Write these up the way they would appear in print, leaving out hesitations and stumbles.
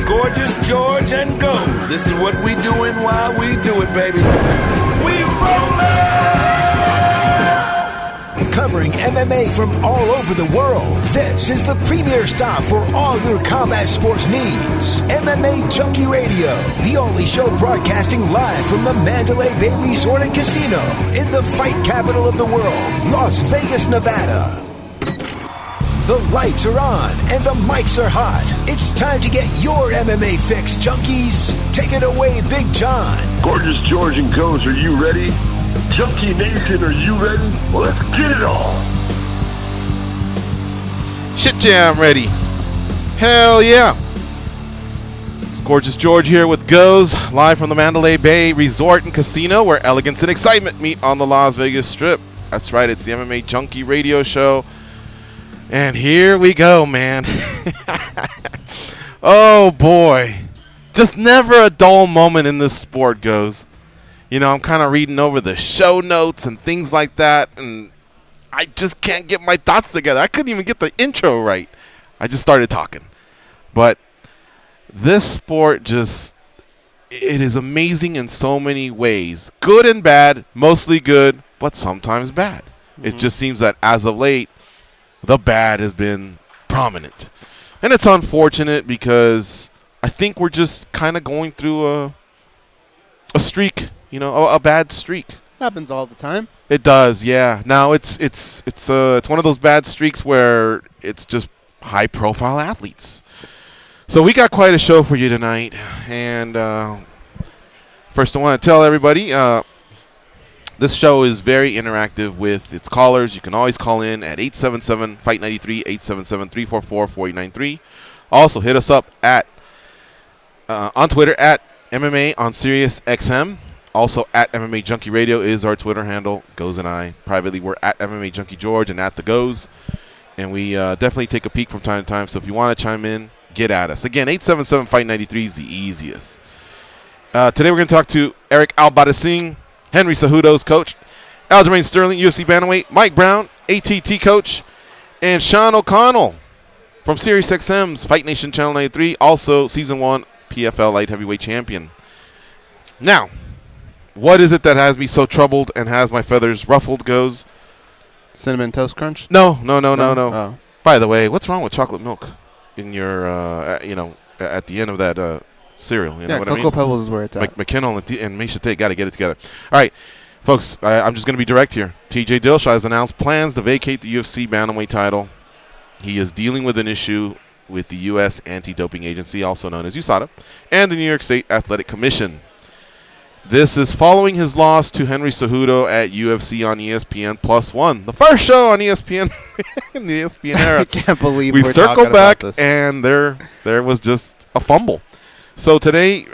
Gorgeous George and Go. This is what we doing while we do it, baby. We rollin'! Covering MMA from all over the world, this is the premier stop for all your combat sports needs. MMA Junkie Radio, the only show broadcasting live from the Mandalay Bay Resort and Casino in the fight capital of the world, Las Vegas, Nevada. The lights are on and the mics are hot. It's time to get your MMA fix, junkies. Take it away, Big John. Gorgeous George and Goes, are you ready? Junkie Nation, are you ready? Well, let's get it on. Shit, yeah, I'm ready. Hell yeah. It's Gorgeous George here with Goes, live from the Mandalay Bay Resort and Casino, where elegance and excitement meet on the Las Vegas Strip. That's right, it's the MMA Junkie Radio Show. And here we go, man. Oh, boy. Just never a dull moment in this sport, Goes. You know, I'm kind of reading over the show notes and things like that, and I just can't get my thoughts together. I couldn't even get the intro right. I just started talking. But this sport just, it is amazing in so many ways. Good and bad, mostly good, but sometimes bad. Mm-hmm. It just seems that as of late, the bad has been prominent. And it's unfortunate because I think we're just kind of going through a streak, you know, a bad streak. Happens all the time. It does, yeah. Now it's one of those bad streaks where it's just high-profile athletes. So we got quite a show for you tonight. And first I want to tell everybody, this show is very interactive with its callers. You can always call in at 877-FIGHT-93, 877-344-4893. Also, hit us up at on Twitter at MMA on Sirius XM. Also, at MMA Junkie Radio is our Twitter handle. Goes and I. Privately, we're at MMA Junkie George and at the Goes. And we definitely take a peek from time to time. So if you want to chime in, get at us. Again, 877-FIGHT-93 is the easiest. Today we're going to talk to Eric Albarracin, Henry Cejudo's coach, Aljamain Sterling, UFC bantamweight, Mike Brown, ATT coach, and Sean O'Connell from SiriusXM's Fight Nation Channel 93, also Season 1 PFL Light Heavyweight Champion. Now, what is it that has me so troubled and has my feathers ruffled, Goes? Cinnamon Toast Crunch? No. Oh. By the way, what's wrong with chocolate milk in your, at the end of that cereal? You know what I mean? Cocoa Pebbles is where it's at. McKinnell and Misha Tate got to get it together. All right, folks, I'm just going to be direct here. TJ Dillashaw has announced plans to vacate the UFC bantamweight title. He is dealing with an issue with the U.S. Anti-Doping Agency, also known as USADA, and the New York State Athletic Commission. This is following his loss to Henry Cejudo at UFC on ESPN +1, the first show on ESPN in the ESPN era. I can't believe we circled back, about this. And there was just a fumble. So today,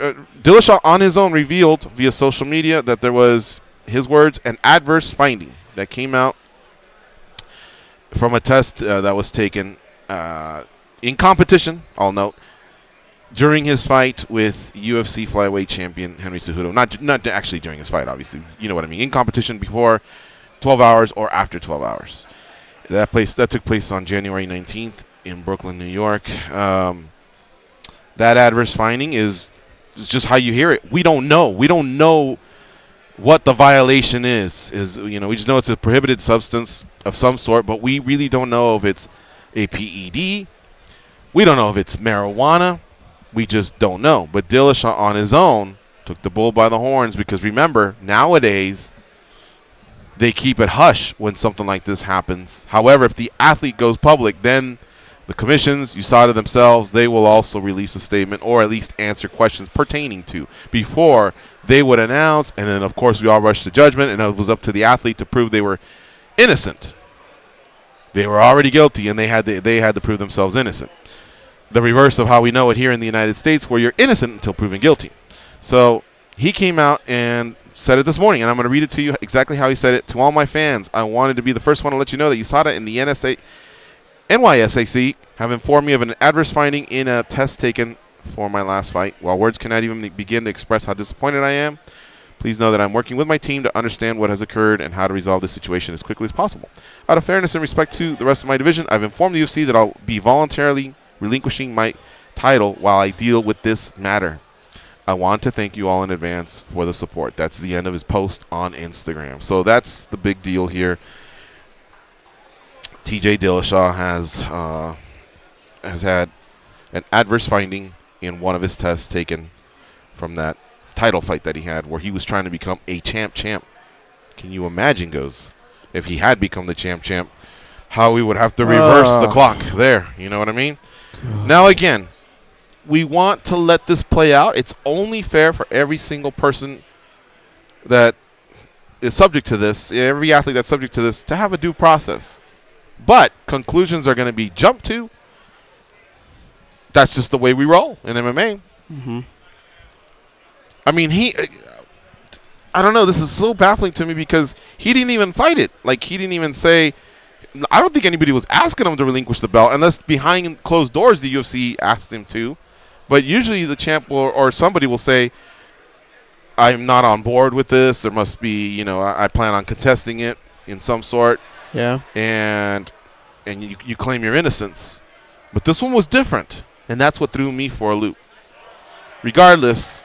Dillashaw on his own revealed via social media that there was, his words, an adverse finding that came out from a test that was taken in competition, I'll note, during his fight with UFC flyweight champion Henry Cejudo. Not actually during his fight, obviously. You know what I mean. In competition before 12 hours or after 12 hours. That took place on January 19th in Brooklyn, New York. That adverse finding is just how you hear it. We don't know. We don't know what the violation is. We just know it's a prohibited substance of some sort, but we really don't know if it's a PED. We don't know if it's marijuana. We just don't know. But Dillashaw on his own took the bull by the horns because, remember, nowadays they keep it hush when something like this happens. However, if the athlete goes public, then the commissions, USADA themselves, they will also release a statement or at least answer questions pertaining to before they would announce. And then, of course, we all rush to judgment, and it was up to the athlete to prove they were innocent. They were already guilty, and they had to prove themselves innocent. The reverse of how we know it here in the United States, where you're innocent until proven guilty. So he came out and said it this morning, and I'm going to read it to you exactly how he said it. To all my fans, I wanted to be the first one to let you know that USADA and the NYSAC have informed me of an adverse finding in a test taken for my last fight. While words cannot even begin to express how disappointed I am, please know that I'm working with my team to understand what has occurred and how to resolve this situation as quickly as possible. Out of fairness and respect to the rest of my division, I've informed the UFC that I'll be voluntarily relinquishing my title while I deal with this matter. I want to thank you all in advance for the support. That's the end of his post on Instagram. So that's the big deal here. TJ Dillashaw has had an adverse finding in one of his tests taken from that title fight that he had where he was trying to become a champ. Can you imagine, Goes, if he had become the champ, how we would have to reverse the clock there. You know what I mean? Now, again, we want to let this play out. It's only fair for every single person that is subject to this, every athlete that's subject to this, to have a due process. But conclusions are going to be jumped to. That's just the way we roll in MMA. Mm-hmm. I mean, I don't know. This is so baffling to me because he didn't even fight it. Like, he didn't even say, I don't think anybody was asking him to relinquish the belt unless behind closed doors the UFC asked him to. But usually the champ or somebody will say, I'm not on board with this. There must be, I plan on contesting it in some sort. Yeah. And you claim your innocence. But this one was different, and that's what threw me for a loop. Regardless,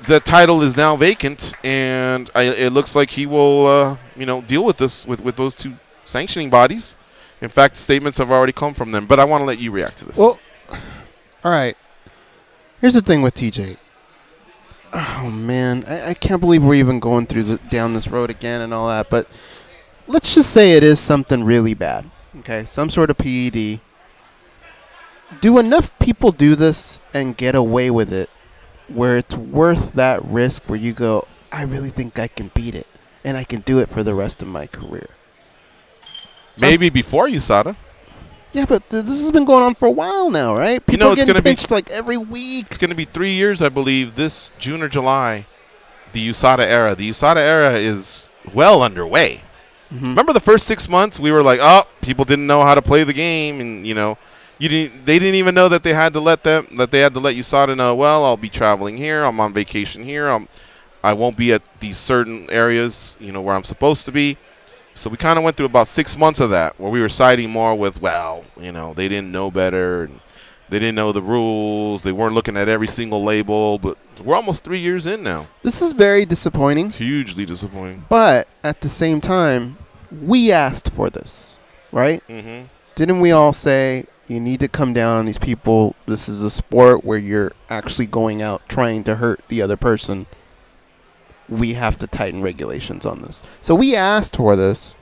the title is now vacant, and it looks like he will, deal with this with those two sanctioning bodies. In fact, statements have already come from them. But I want to let you react to this. Well, all right. Here's the thing with TJ. Oh, man. I can't believe we're even going down this road again and all that. But let's just say it is something really bad. Okay? Some sort of PED. Do enough people do this and get away with it where it's worth that risk where you go, I really think I can beat it and I can do it for the rest of my career? Maybe before USADA. Yeah, but this has been going on for a while now, right? People are getting pinched like every week. It's going to be 3 years, I believe, this June or July, the USADA era. The USADA era is well underway. Mm-hmm. Remember the first 6 months, we were like, people didn't know how to play the game, and, they didn't even know that they had to let USADA know, well, I'll be traveling here, I'm on vacation here, I won't be at these certain areas, where I'm supposed to be. So we kind of went through about 6 months of that where we were siding more with, they didn't know better and they didn't know the rules. They weren't looking at every single label. But we're almost 3 years in now. This is very disappointing. Hugely disappointing. But at the same time, we asked for this, right? Mm-hmm. Didn't we all say, you need to come down on these people? This is a sport where you're actually going out trying to hurt the other person. We have to tighten regulations on this. So we asked for this,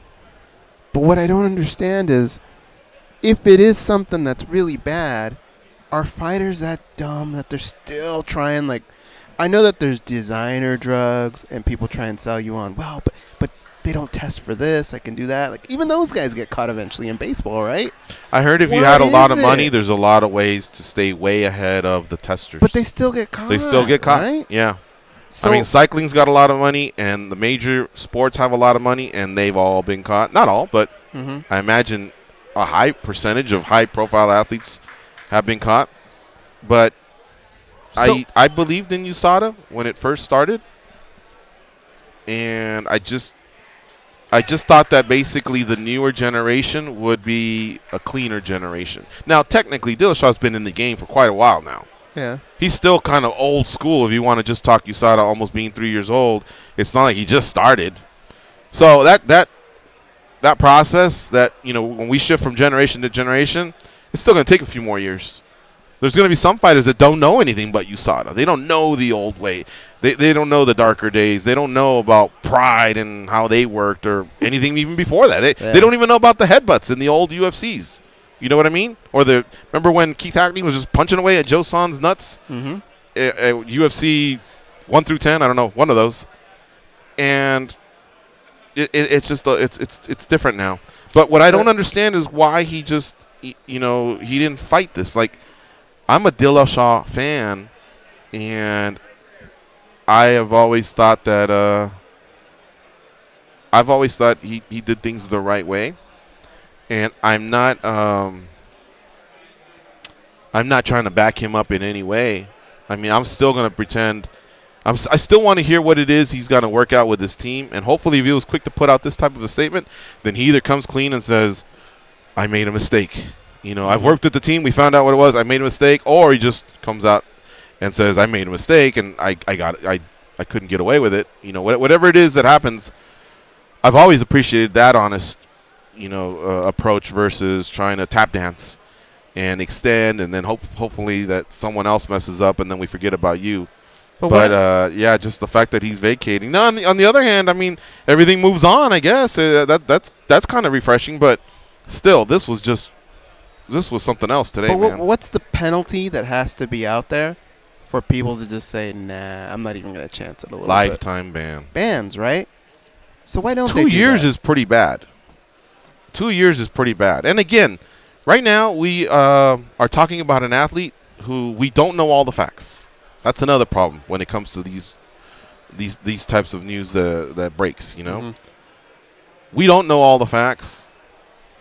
but what I don't understand is if it is something that's really bad, are fighters that dumb that they're still trying, I know that there's designer drugs and people try and sell you on, but they don't test for this, I can do that. Even those guys get caught eventually in baseball, right? I heard if you had a lot of money, there's a lot of ways to stay way ahead of the testers. But they still get caught. Right? Yeah. So, I mean, cycling's got a lot of money, and the major sports have a lot of money, and they've all been caught. Not all, but I imagine a high percentage of high-profile athletes have been caught. But I believed in USADA when it first started, and I just thought that basically the newer generation would be a cleaner generation. Now, technically, Dillashaw's been in the game for quite a while now. Yeah. He's still kind of old school if you want to just talk USADA almost being 3 years old. It's not like he just started. So that process that, when we shift from generation to generation, it's still going to take a few more years. There's going to be some fighters that don't know anything but USADA. They don't know the old way. They don't know the darker days. They don't know about Pride and how they worked or anything even before that. They don't even know about the headbutts in the old UFCs. You know what I mean? Or remember when Keith Hackney was just punching away at Joe Son's nuts? Mm-hmm. UFC 1 through 10, I don't know, one of those. And it's just it's different now. But what I don't understand is why he just he didn't fight this. I'm a Dillashaw fan, and I have always thought that he did things the right way. And I'm not trying to back him up in any way. I mean, I'm still going to pretend. I still want to hear what it is he's going to work out with his team. And hopefully if he was quick to put out this type of a statement, then he either comes clean and says, I made a mistake. I've worked with the team. We found out what it was. I made a mistake. Or he just comes out and says, I made a mistake and I couldn't get away with it. Whatever it is that happens, I've always appreciated that honest, approach versus trying to tap dance and extend and then hopefully that someone else messes up and then we forget about you. But just the fact that he's vacating. Now, on the other hand, I mean, everything moves on, I guess. That's kind of refreshing. But still, this was something else today, man. What's the penalty that has to be out there for people to just say, nah, I'm not even going to chance it a little Lifetime ban. Bans, right? So why don't they 2 do years that? is pretty bad. 2 years is pretty bad. And again, right now we are talking about an athlete who we don't know all the facts. That's another problem when it comes to these types of news that breaks, Mm-hmm. We don't know all the facts.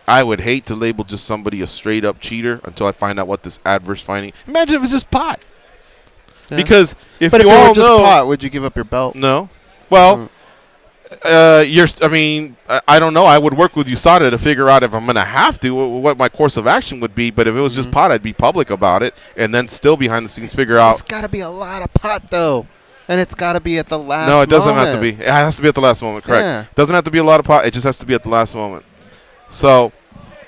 I would hate to label just somebody a straight-up cheater until I find out what this adverse finding. Imagine if it's just pot. Yeah. Because if you all all know, just pot, would you give up your belt? No. Well, I don't know. I would work with USADA to figure out if I'm going to have to, what my course of action would be. But if it was just pot, I'd be public about it and then still behind the scenes figure out. It's got to be a lot of pot, though. And it's got to be at the last moment. No, it doesn't have to be. It has to be at the last moment, correct. Yeah. It doesn't have to be a lot of pot. It just has to be at the last moment. So,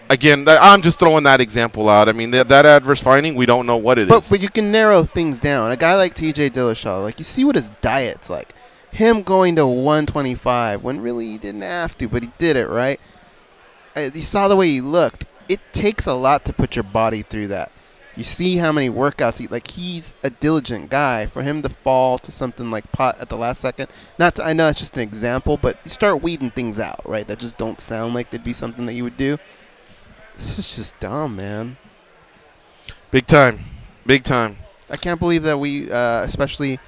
again, I'm just throwing that example out. I mean, that adverse finding, we don't know what it is. But you can narrow things down. A guy like TJ Dillashaw, you see what his diet's like. Him going to 125 when really he didn't have to, but he did it, right? You saw the way he looked. It takes a lot to put your body through that. You see how many workouts he's a diligent guy. For him to fall to something like pot at the last second, I know it's just an example, but you start weeding things out, right? That just don't sound like they'd be something that you would do. This is just dumb, man. Big time. Big time. I can't believe that we, especially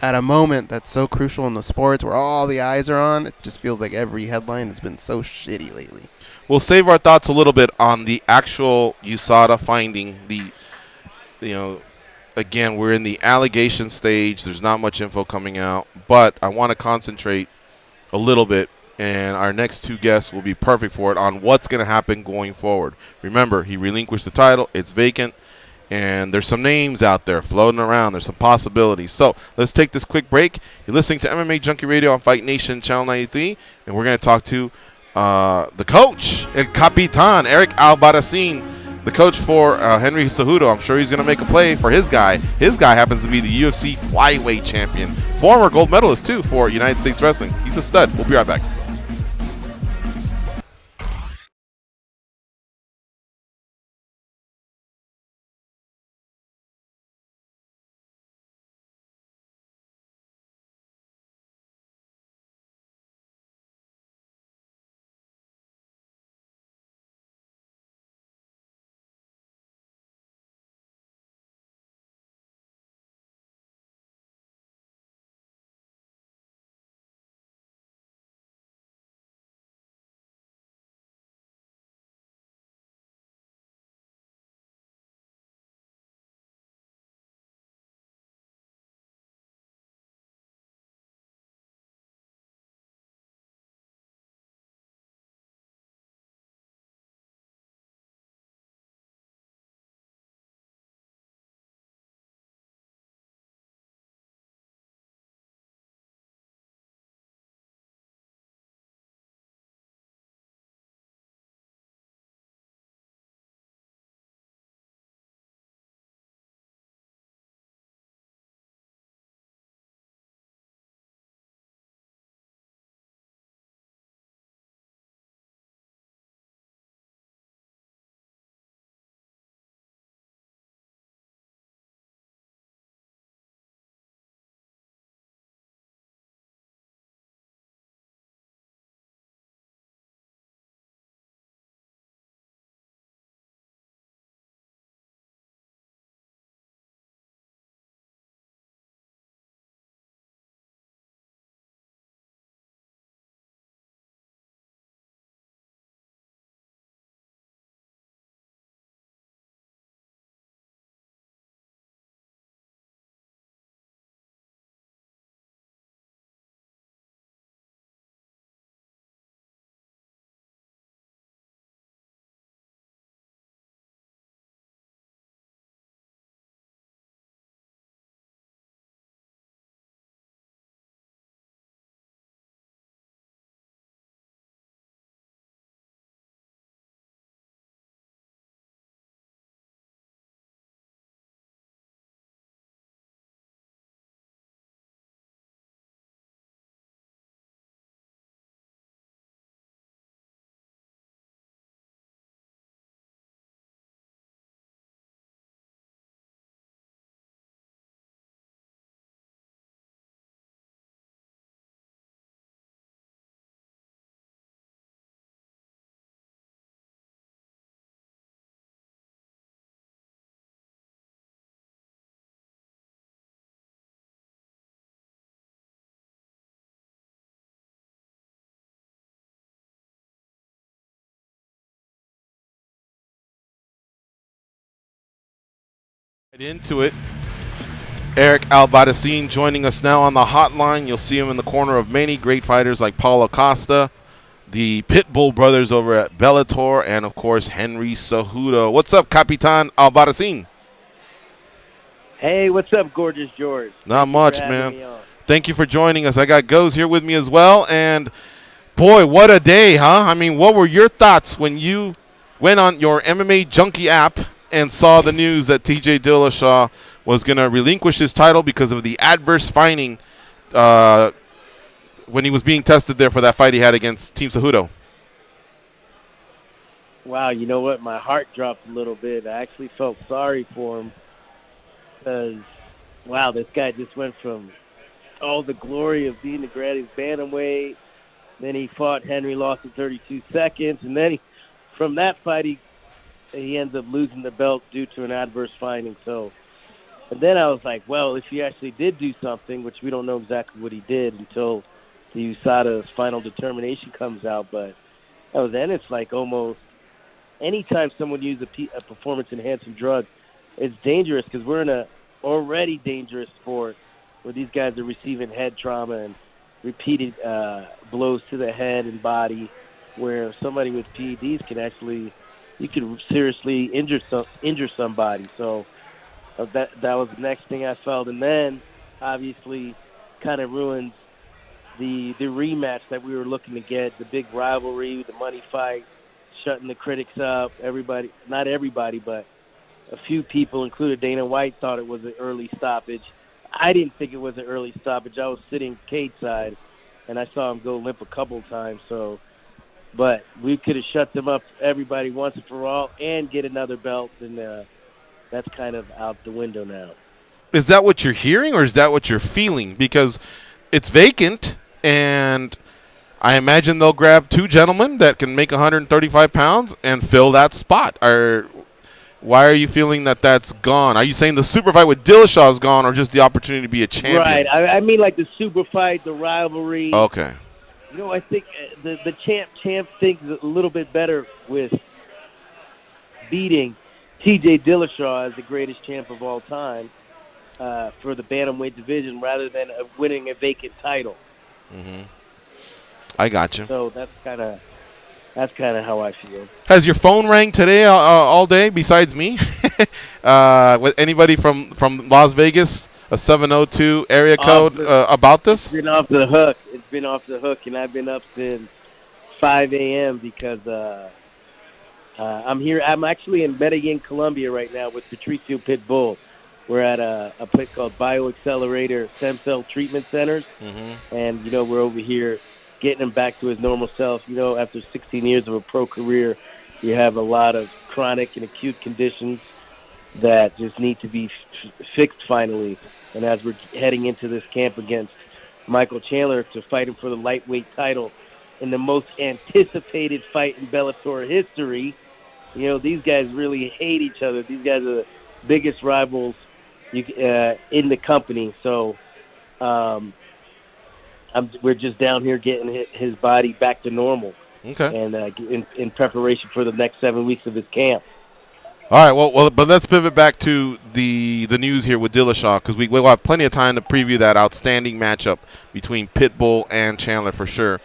at a moment that's so crucial in the sports where all the eyes are on, it just feels like every headline has been so shitty lately. We'll save our thoughts a little bit on the actual USADA finding. Again, we're in the allegation stage. There's not much info coming out, but I want to concentrate a little bit, and our next two guests will be perfect for it on what's going to happen going forward. Remember, he relinquished the title. It's vacant. And there's some names out there floating around. There's some possibilities. So let's take this quick break. You're listening to MMA Junkie Radio on Fight Nation Channel 93. And we're going to talk to the coach, El Capitan, Eric Albarracin, the coach for Henry Cejudo. I'm sure he's going to make a play for his guy. His guy happens to be the UFC flyweight champion. Former gold medalist, too, for United States Wrestling. He's a stud. We'll be right back. Right into it. Eric Albarracin joining us now on the hotline. You'll see him in the corner of many great fighters like Paulo Costa, the Pitbull brothers over at Bellator, and, of course, Henry Cejudo. What's up, Capitan Albarracin? Hey, what's up, gorgeous George? Not much, man. Thank you for joining us. I got Goes here with me as well, and, boy, what a day, huh? I mean, what were your thoughts when you went on your MMAjunkie app and saw the news that TJ Dillashaw was going to relinquish his title because of the adverse finding when he was being tested there for that fight he had against Team Cejudo? Wow, you know what? My heart dropped a little bit. I actually felt sorry for him because, wow, this guy just went from all the glory of being the greatest bantamweight. Then he fought Henry, lost in 32 seconds. And then from that fight, he ends up losing the belt due to an adverse finding. So, and then I was like, well, if he actually did do something, which we don't know exactly what he did until the USADA's final determination comes out, but then it's like almost anytime someone uses a performance-enhancing drug, it's dangerous because we're in a already dangerous sport where these guys are receiving head trauma and repeated blows to the head and body, where somebody with PEDs can actually, you could seriously injure somebody. So that was the next thing I felt. And then, obviously, kind of ruins the rematch that we were looking to get, the big rivalry, the money fight, shutting the critics up. Everybody, not everybody, but a few people, including Dana White, thought it was an early stoppage. I didn't think it was an early stoppage. I was sitting cage side, and I saw him go limp a couple times. So, but we could have shut them up, everybody, once and for all, and get another belt, and that's kind of out the window now. Is that what you're hearing, or is that what you're feeling? Because it's vacant, and I imagine they'll grab two gentlemen that can make 135 pounds and fill that spot. Why are you feeling that that's gone? Are you saying the super fight with Dillashaw is gone, or just the opportunity to be a champion? Right. I mean, like the super fight, the rivalry. Okay. You know, I think the champ thinks a little bit better with beating TJ Dillashaw as the greatest champ of all time for the bantamweight division rather than winning a vacant title. Mm-hmm. I got you. So that's kind of how I feel. Has your phone rang today all day besides me? With anybody from Las Vegas, a 702 area code about this? It's been off the hook. It's been off the hook, and I've been up since 5 a.m. because I'm here. I'm actually in Medellin, Colombia right now with Patricio Pitbull. We're at a place called BioAccelerator Stem Cell Treatment Centers, and, you know, we're over here getting him back to his normal self. You know, after 16 years of a pro career, you have a lot of chronic and acute conditions that just need to be fixed finally. And as we're heading into this camp against Michael Chandler to fight him for the lightweight title in the most anticipated fight in Bellator history, you know, these guys really hate each other. These guys are the biggest rivals in the company. So we're just down here getting his body back to normal. Okay. And in preparation for the next 7 weeks of his camp. All right, well, but let's pivot back to the news here with Dillashaw, because we'll have plenty of time to preview that outstanding matchup between Pitbull and Chandler for sure.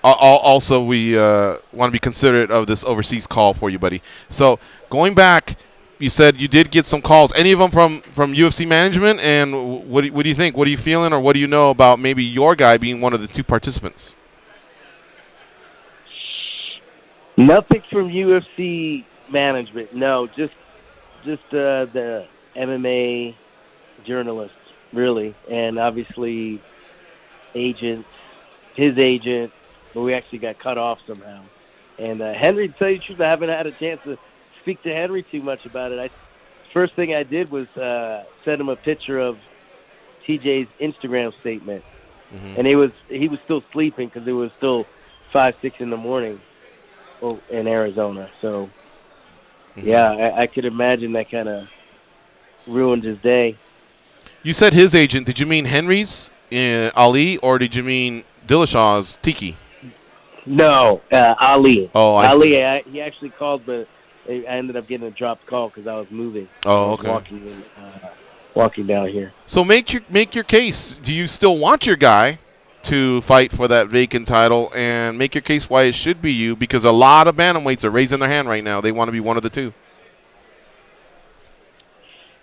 Also, we want to be considerate of this overseas call for you, buddy. So going back, you said you did get some calls. Any of them from UFC management? And what do you think? What are you feeling, or what do you know about maybe your guy being one of the two participants? Nothing from UFC management. No, just the MMA journalists, really, and obviously agents, his agent, but we actually got cut off somehow. And Henry, to tell you the truth, I haven't had a chance to speak to Henry too much about it. First thing I did was send him a picture of TJ's Instagram statement, and he was still sleeping because it was still 5, 6 in the morning in Arizona. So, yeah, I could imagine that kind of ruined his day. You said his agent. Did you mean Henry's Ali, or did you mean Dillashaw's Tiki? No, Ali. Oh, I Ali, see. He actually called the I ended up getting a dropped call because I was moving. Oh, I was okay. walking down here. So make your case. Do you still want your guy to fight for that vacant title, and make your case why it should be you? Because a lot of bantamweights are raising their hand right now. They want to be one of the two.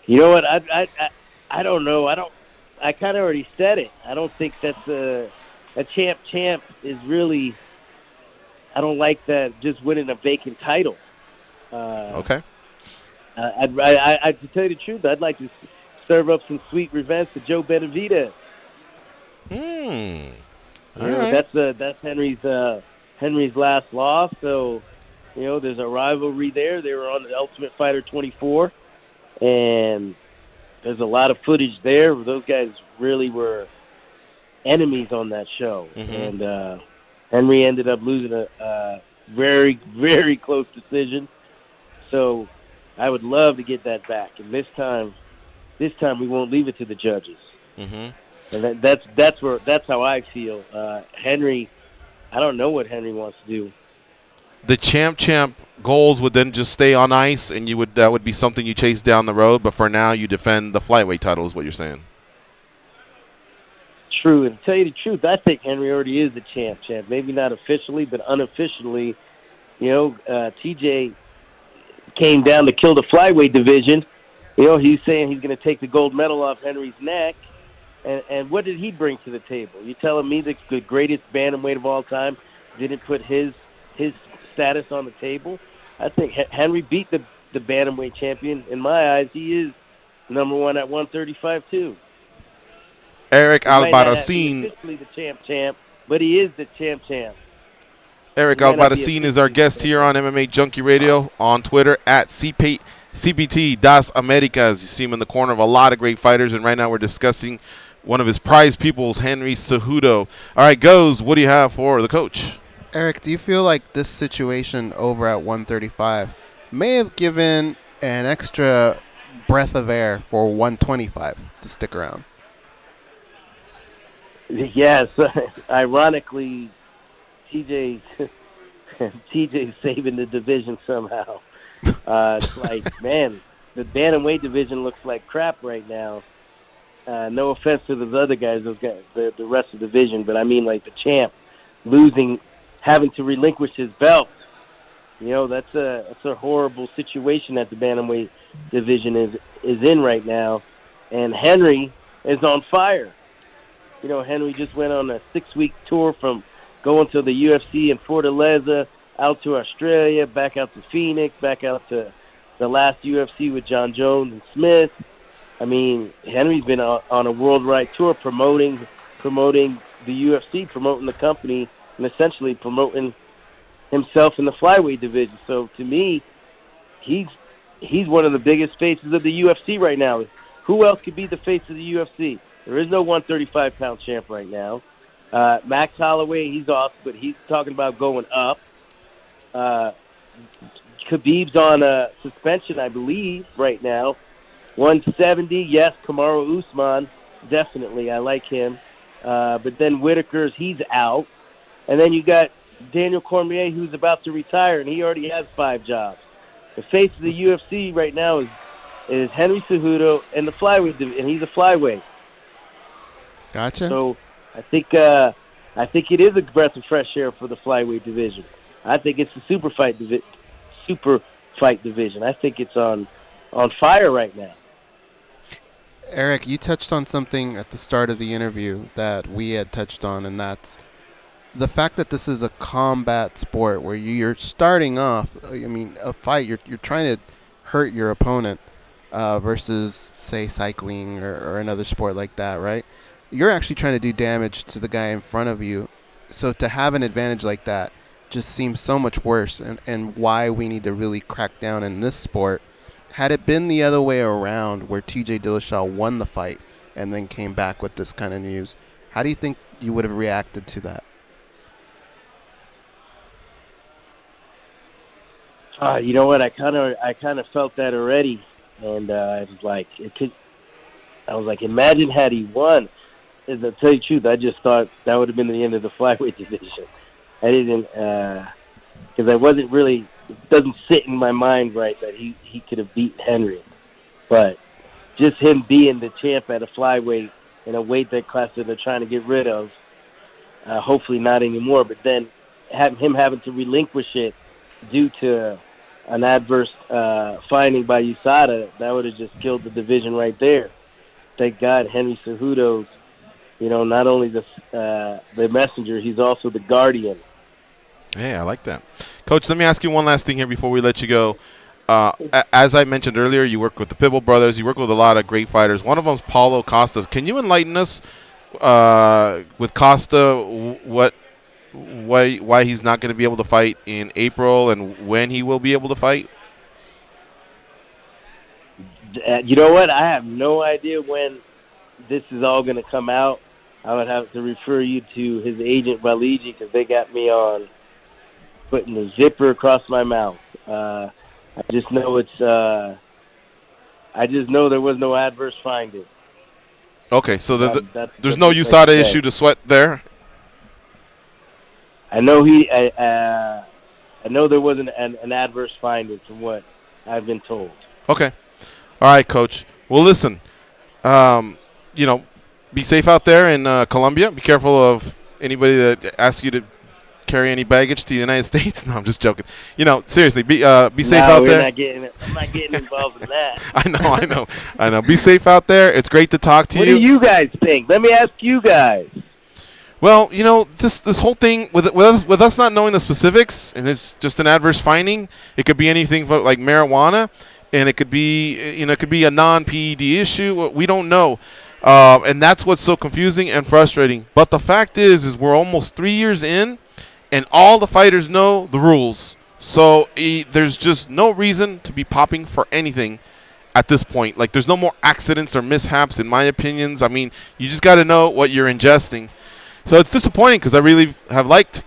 You know what? I don't know. I kind of already said it. I don't think that's a champ is really. I don't like that just winning a vacant title. Okay. To tell you the truth, I'd like to serve up some sweet revenge to Joe Benavidez. That's Henry's last loss. So, there's a rivalry there. They were on the Ultimate Fighter 24, and there's a lot of footage there where those guys really were enemies on that show. Mm-hmm. And Henry ended up losing a very, very close decision. So I would love to get that back. And this time we won't leave it to the judges. Mm-hmm. And that's how I feel. Henry, I don't know what Henry wants to do. The champ goals would then just stay on ice, and that would be something you chase down the road. But for now, you defend the flyweight title, is what you're saying. True, and to tell you the truth, I think Henry already is the champ. Maybe not officially, but unofficially. TJ came down to kill the flyweight division. He's saying he's going to take the gold medal off Henry's neck. And what did he bring to the table? You telling me the greatest bantamweight of all time didn't put his status on the table? I think Henry beat the bantamweight champion. In my eyes, he is number one at 135 too. Eric Albarracin. Officially the champ, but he is the champ. Eric Albarracin is our guest here on MMA Junkie Radio, on Twitter at CPT Das Americas. You see him in the corner of a lot of great fighters, and right now we're discussing one of his prized pupils, Henry Cejudo. All right, Goes, what do you have for the coach? Eric, do you feel like this situation over at 135 may have given an extra breath of air for 125 to stick around? Yes, ironically, TJ's saving the division somehow. It's like, man, the bantamweight division looks like crap right now. No offense to those other guys, the rest of the division, but I mean like the champ having to relinquish his belt. That's a horrible situation that the bantamweight division is in right now, and Henry is on fire. Henry just went on a 6-week tour from going to the UFC in Fortaleza, out to Australia, back out to Phoenix, back out to the last UFC with John Jones and Smith. I mean, Henry's been on a worldwide tour promoting the UFC, promoting the company, and essentially promoting himself in the flyweight division. So to me, he's one of the biggest faces of the UFC right now. Who else could be the face of the UFC? There is no 135-pound champ right now. Max Holloway, he's off, but he's talking about going up. Khabib's on suspension, I believe, right now. 170, yes, Kamaru Usman, definitely. I like him. But then Whitaker's, he's out. And then you got Daniel Cormier, who's about to retire, and he already has 5 jobs. The face of the UFC right now is Henry Cejudo and the flyweight, and he's a flyweight. Gotcha. So I think it is a breath of fresh air for the flyweight division. I think it's the super fight division. I think it's on fire right now. Eric, you touched on something at the start of the interview that we had touched on, and that's the fact that this is a combat sport where you're starting off. I mean, a fight, you're trying to hurt your opponent versus, say, cycling or another sport like that, right? You're actually trying to do damage to the guy in front of you. So to have an advantage like that just seems so much worse, and why we need to really crack down in this sport. Had it been the other way around, where TJ Dillashaw won the fight and then came back with this kind of news, how do you think you would have reacted to that? You know what? I kind of felt that already, and I was like, imagine had he won. To tell you the truth, I just thought that would have been the end of the flyweight division. I didn't, because I wasn't really doesn't sit in my mind right that he could have beaten Henry. But just him being the champ at a flyweight in a weight that class that they're trying to get rid of, hopefully not anymore. But then him having to relinquish it due to an adverse finding by USADA, that would have just killed the division right there. Thank God Henry Cejudo's, not only the messenger, he's also the guardian. Yeah, I like that. Coach, let me ask you one last thing here before we let you go. As I mentioned earlier, you work with the Pitbull brothers. You work with a lot of great fighters. One of them is Paulo Costa. Can you enlighten us with Costa why he's not going to be able to fight in April and when he will be able to fight? You know what? I have no idea when this is all going to come out. I would have to refer you to his agent, Valigi, because they got me on putting the zipper across my mouth. I just know I just know there was no adverse finding. Okay, so there's no what USADA issue to sweat there? I know I know there wasn't an adverse finding from what I've been told. Okay. All right, Coach. Well, listen, be safe out there in Colombia. Be careful of anybody that asks you to carry any baggage to the United States. No, I'm just joking. Seriously, be safe out there. I'm not getting involved in that. I know. Be safe out there. It's great to talk to you. What do you guys think? Let me ask you guys. Well, this whole thing with us not knowing the specifics, and it's just an adverse finding. It could be anything like marijuana, and it could be a non-PED issue. We don't know. And that's what's so confusing and frustrating. But the fact is we're almost 3 years in, and all the fighters know the rules. So there's just no reason to be popping for anything at this point. Like, there's no more accidents or mishaps, in my opinions. I mean, you just got to know what you're ingesting. So it's disappointing because I really have liked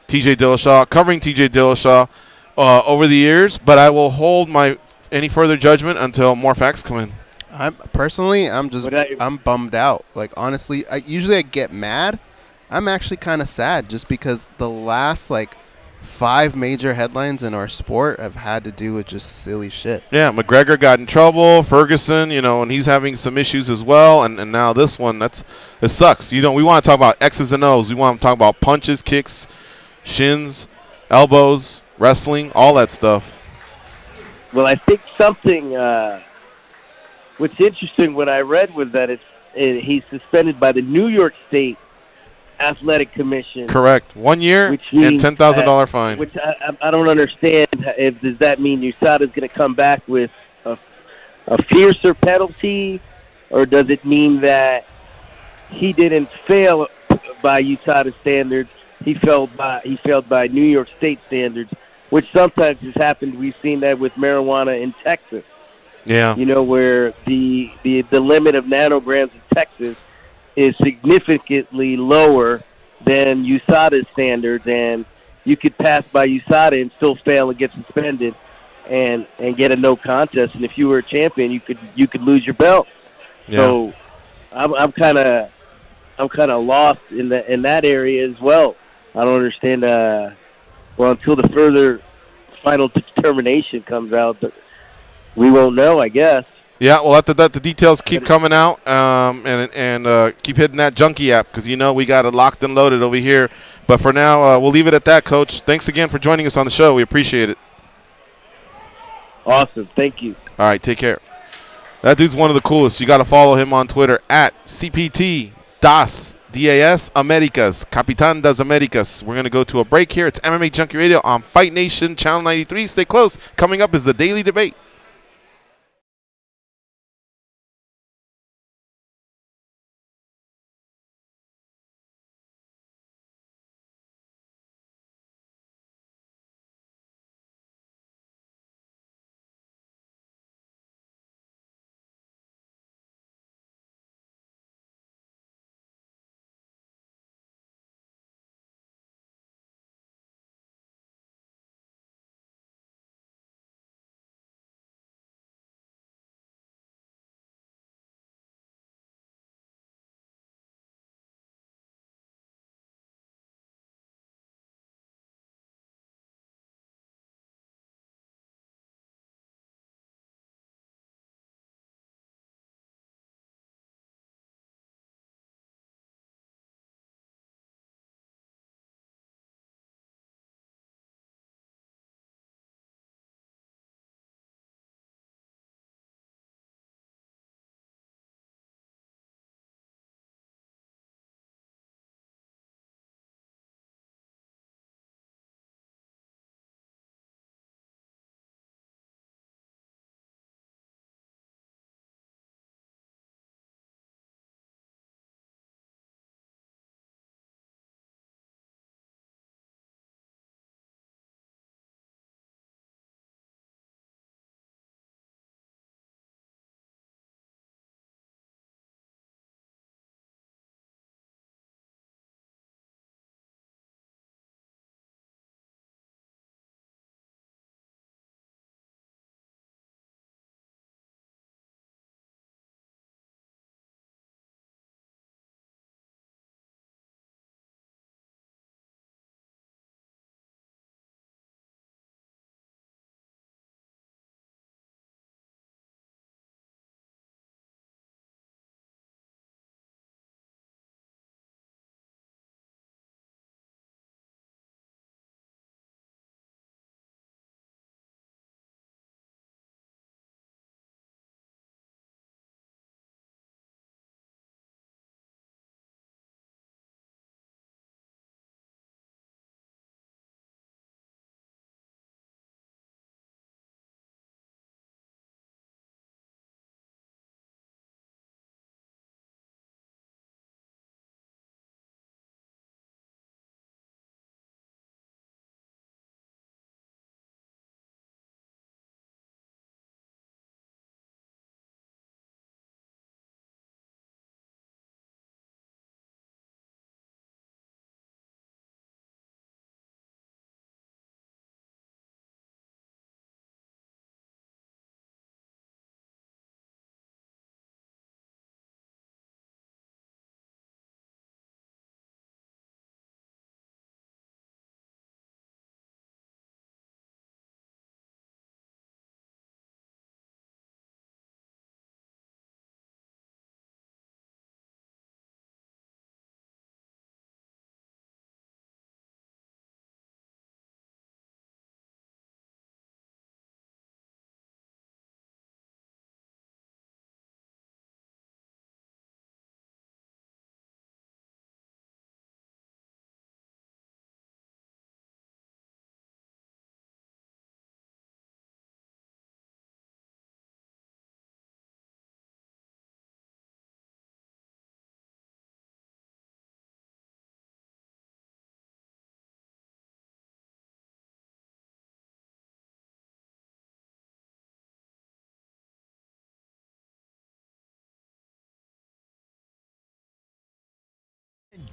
TJ Dillashaw, covering TJ Dillashaw over the years. But I will hold any further judgment until more facts come in. I'm bummed out. Like, honestly, I get mad. I'm actually kind of sad just because the last 5 major headlines in our sport have had to do with just silly shit. Yeah, McGregor got in trouble, Ferguson, and he's having some issues as well, and now this one, it sucks. We want to talk about X's and O's. We want to talk about punches, kicks, shins, elbows, wrestling, all that stuff. Well, I think something what's interesting, what I read was that he's suspended by the New York State Athletic Commission. Correct. 1 year and $10,000 fine. Which I don't understand. Does that mean USADA is going to come back with a fiercer penalty, or does it mean that he didn't fail by USADA standards? He failed by New York State standards, which sometimes has happened. We've seen that with marijuana in Texas. Yeah. Where the limit of nanograms in Texas is significantly lower than USADA's standards, and you could pass by USADA and still fail and get suspended and get a no contest. And if you were a champion, you could lose your belt. Yeah. So I'm kind of lost in that area as well. I don't understand. Until the further final determination comes out, we won't know, I guess. Yeah, well, the details keep coming out, and keep hitting that Junkie app because we got it locked and loaded over here. But for now, we'll leave it at that, Coach. Thanks again for joining us on the show. We appreciate it. Awesome. Thank you. All right, take care. That dude's one of the coolest. You got to follow him on Twitter at CPT Das Americas, Capitan das Americas. We're going to go to a break here. It's MMA Junkie Radio on Fight Nation Channel 93. Stay close. Coming up is the Daily Debate.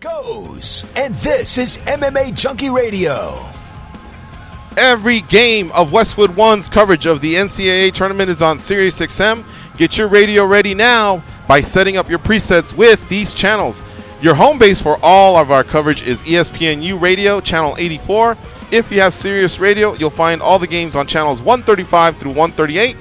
Goes. And this is MMA Junkie Radio. Every game of Westwood One's coverage of the NCAA tournament is on SiriusXM. Get your radio ready now by setting up your presets with these channels. Your home base for all of our coverage is ESPNU Radio, channel 84. If you have Sirius Radio, you'll find all the games on channels 135 through 138.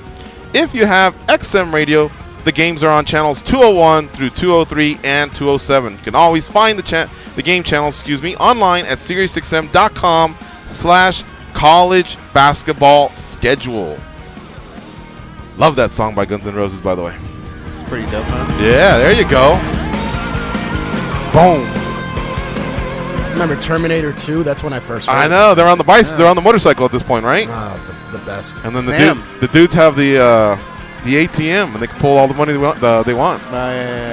If you have XM Radio, the games are on channels 201 through 203 and 207. You can always find the game channels, online at SiriusXM.com/college basketball schedule. Love that song by Guns N' Roses, by the way. It's pretty dope, huh? Yeah, there you go. Boom. Remember Terminator 2? That's when I first heard I know. They're on the bicycle. They're on the motorcycle at this point, right? the best. And then Sam. the dudes have the ATM, and they can pull all the money they want.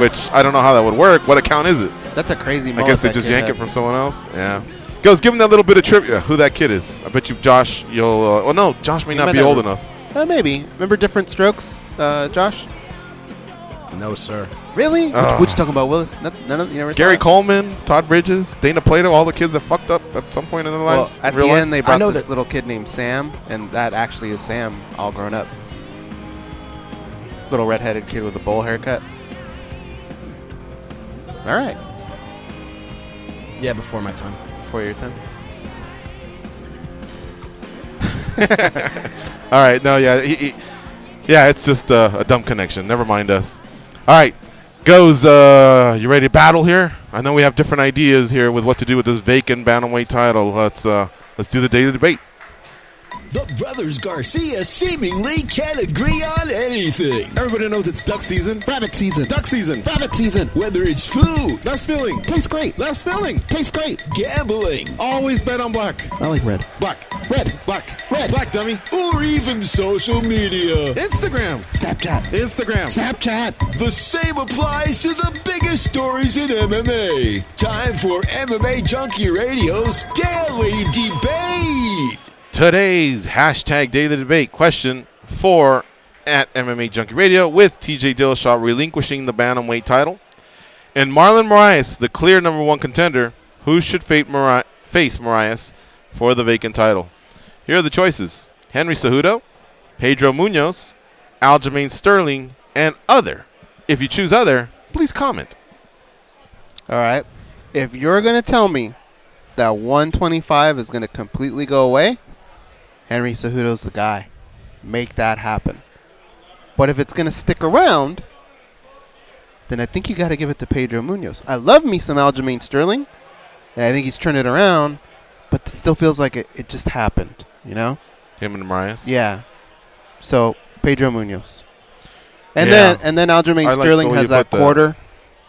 Which I don't know how that would work. What account is it? That's a crazy I moment. guess they just yank it from someone else. Yeah. Goes, give him that little bit of trivia. Who that kid is? I bet you, Josh. You'll. Well, no, Josh may not be old enough. Maybe. Remember Different Strokes, Josh? No, sir. Really? Oh. What you talking about, Willis? None of you never saw Gary it? Coleman, Todd Bridges, Dana Plato, all the kids that fucked up at some point in their Well, lives. at in the real end, life. they I brought know this that- little kid named Sam, and that actually is Sam, all grown up. Little redheaded kid with a bowl haircut. All right. Yeah, before my time. Before your time. All right, no, yeah, yeah, it's just a dumb connection. Never mind us. All right, Goes, you ready to battle here? I know we have different ideas here with what to do with this vacant bantamweight title. Let's do the daily debate. The brothers Garcia seemingly can't agree on anything. Everybody knows it's duck season. Rabbit season. Duck season. Rabbit season. Whether it's food, Less filling. Tastes great. Less filling. Tastes great. gambling, Always bet on black. I like red. Black. Red. Black. Red. Black, dummy. or even social media, Instagram. Snapchat. Instagram. Snapchat. the same applies to the biggest stories in MMA. Time for MMA Junkie Radio's Daily Debate. Today's hashtag daily debate question for at MMA Junkie Radio with TJ Dillashaw relinquishing the bantamweight title and Marlon Moraes, the clear number one contender. Who should face Moraes for the vacant title? Here are the choices: Henry Cejudo, Pedro Munoz, Aljamain Sterling, and other. If you choose other, please comment. All right. If you're going to tell me that 125 is going to completely go away, Henry Cejudo's the guy. Make that happen. But if it's going to stick around, then I think you got to give it to Pedro Munoz. I love me some Aljamain Sterling, and I think he's turned it around, but it still feels like it just happened, you know? Him and Moraes? Yeah. So, Pedro Munoz. And Yeah. then Aljamain I like the Sterling way has you that put that. quarter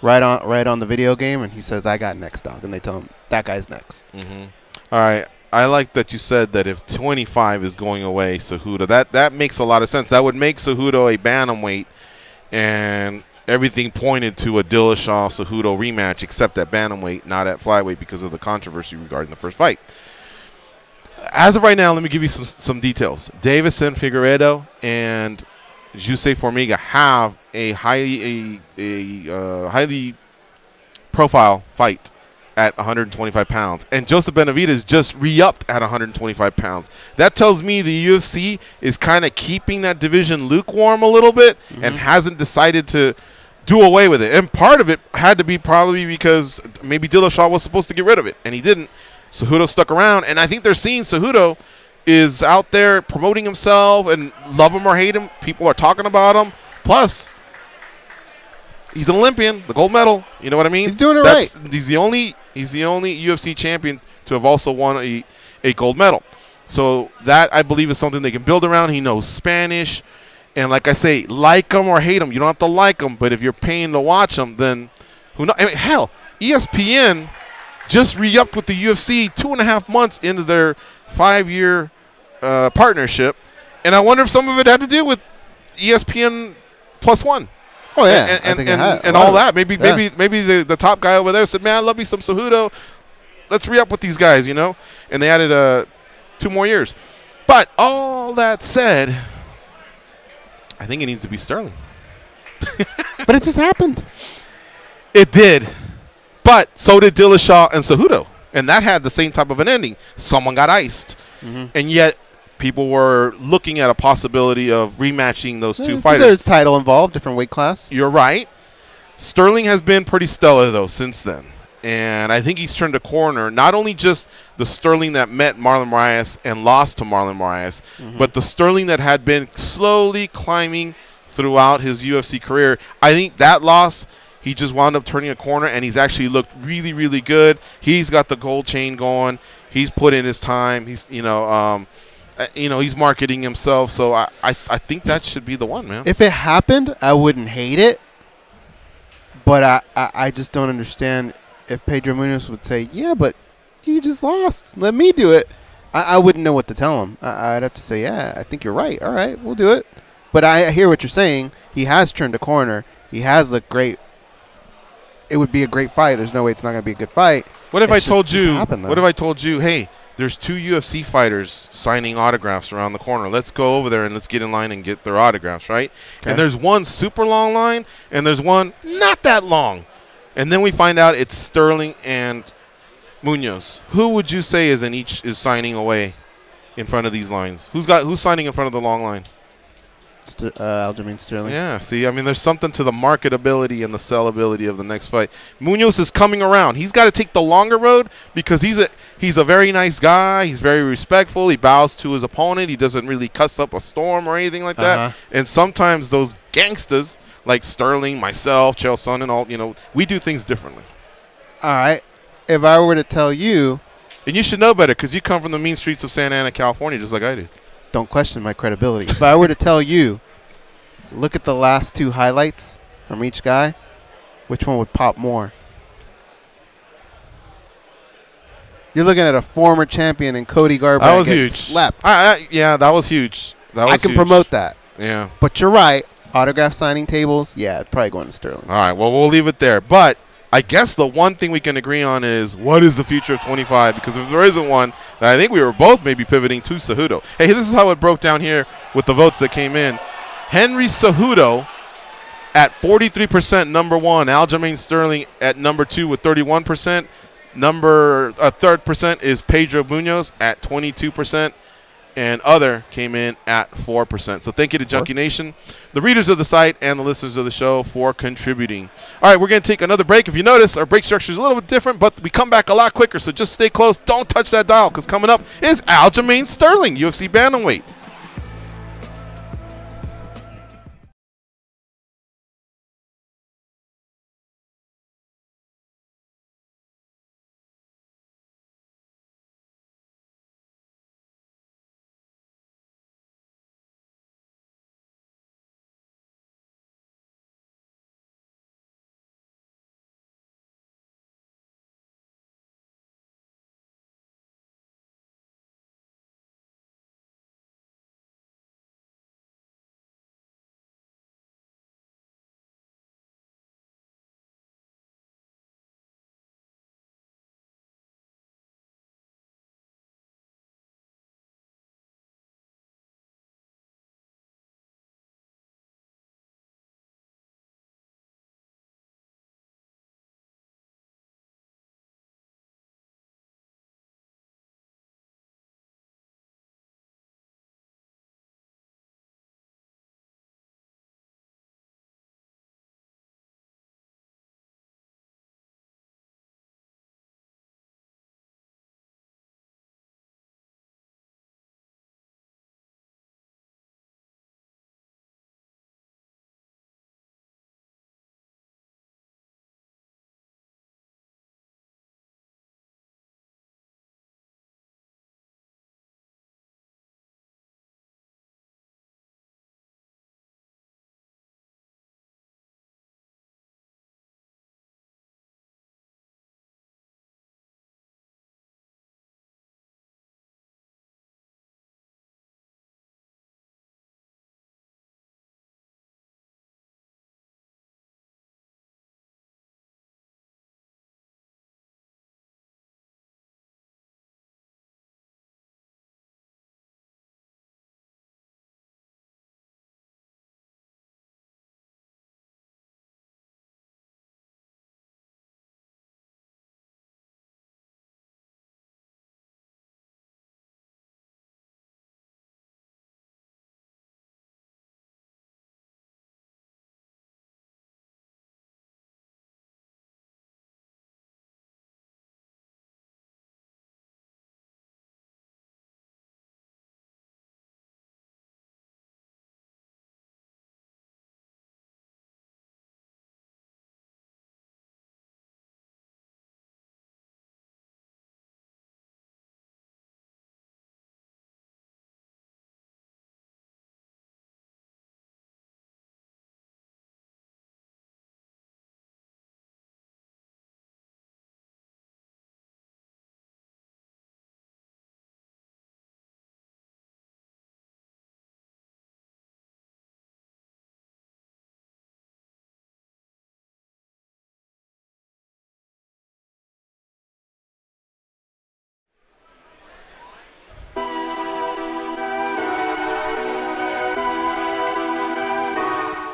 right on the video game, and he says, I got next, dog. And they tell him, that guy's next. Mm-hmm. All right. I like that you said that if 25 is going away, Cejudo, that makes a lot of sense. That would make Cejudo a bantamweight, and everything pointed to a Dillashaw-Cejudo rematch except at bantamweight, not at flyweight because of the controversy regarding the first fight. As of right now, let me give you some details. Davison Figueiredo and Jose Formiga have a highly profile fight at 125 pounds. And Joseph Benavidez just re-upped at 125 pounds. That tells me the UFC is kind of keeping that division lukewarm a little bit and hasn't decided to do away with it. And part of it had to be probably because maybe Dillashaw was supposed to get rid of it, and he didn't. Cejudo stuck around, and I think they're seeing Cejudo is out there promoting himself, and love him or hate him, people are talking about him. Plus, he's an Olympian, the gold medal. You know what I mean? He's doing it right. He's the only UFC champion to have also won a gold medal. So that, I believe, is something they can build around. He knows Spanish. And like I say, like him or hate him. You don't have to like him, but if you're paying to watch him, then who knows? I mean, hell, ESPN just re-upped with the UFC 2.5 months into their 5-year partnership. And I wonder if some of it had to do with ESPN +1. Oh, yeah. And all that. Maybe the top guy over there said, man, I love me some Cejudo. Let's re-up with these guys, you know? And they added 2 more years. But all that said, I think it needs to be Sterling. But it just happened. It did. But so did Dillashaw and Cejudo, and that had the same type of an ending. Someone got iced, and yet people were looking at a possibility of rematching those two fighters. There's title involved, different weight class. You're right. Sterling has been pretty stellar, though, since then. And I think he's turned a corner, not only just the Sterling that met Marlon Moraes and lost to Marlon Moraes, but the Sterling that had been slowly climbing throughout his UFC career. I think that loss, he just wound up turning a corner, and he's actually looked really, really good. He's got the gold chain going. He's put in his time. He's, he's marketing himself. So I think that should be the one, man. If it happened, I wouldn't hate it. But I just don't understand if Pedro Munoz would say, yeah, but you just lost. Let me do it. I wouldn't know what to tell him. I'd have to say, yeah, I think you're right. All right, we'll do it. But I hear what you're saying. He has turned a corner. He has looked great. It would be a great fight. There's no way it's not going to be a good fight. What if I told you, hey, there's 2 UFC fighters signing autographs around the corner. Let's go over there and let's get in line and get their autographs, right? Okay. And there's one super long line, and there's one not that long. And then we find out it's Sterling and Munoz. Who would you say is signing away in front of these lines? Who's signing in front of the long line? Aljamain Sterling. Yeah, see, I mean, there's something to the marketability and the sellability of the next fight. Munoz is coming around. He's got to take the longer road because he's a very nice guy. He's very respectful. He bows to his opponent. He doesn't really cuss up a storm or anything like that. And sometimes those gangsters like Sterling, myself, Chael Sonnen, and all, we do things differently. All right. If I were to tell you. And you should know better because you come from the mean streets of Santa Ana, California, just like I do. Don't question my credibility. If I were to tell you, look at the last 2 highlights from each guy, which one would pop more? You're looking at a former champion in Cody Garbrandt. That was huge. Slept. Yeah, that was huge. I can promote that. Yeah. But you're right. Autograph signing tables, yeah, probably going to Sterling. All right, well, we'll leave it there. But I guess the one thing we can agree on is what is the future of 25? Because if there isn't one, I think we were both maybe pivoting to Cejudo. Hey, this is how it broke down here with the votes that came in. Henry Cejudo at 43%, number 1. Aljamain Sterling at number 2 with 31%. Third percent is Pedro Munoz at 22%. And other came in at 4%. So thank you to Junkie Nation, the readers of the site, and the listeners of the show for contributing. All right, we're going to take another break. If you notice, our break structure is a little bit different, but we come back a lot quicker. So just stay close. Don't touch that dial because coming up is Aljamain Sterling, UFC Bantamweight.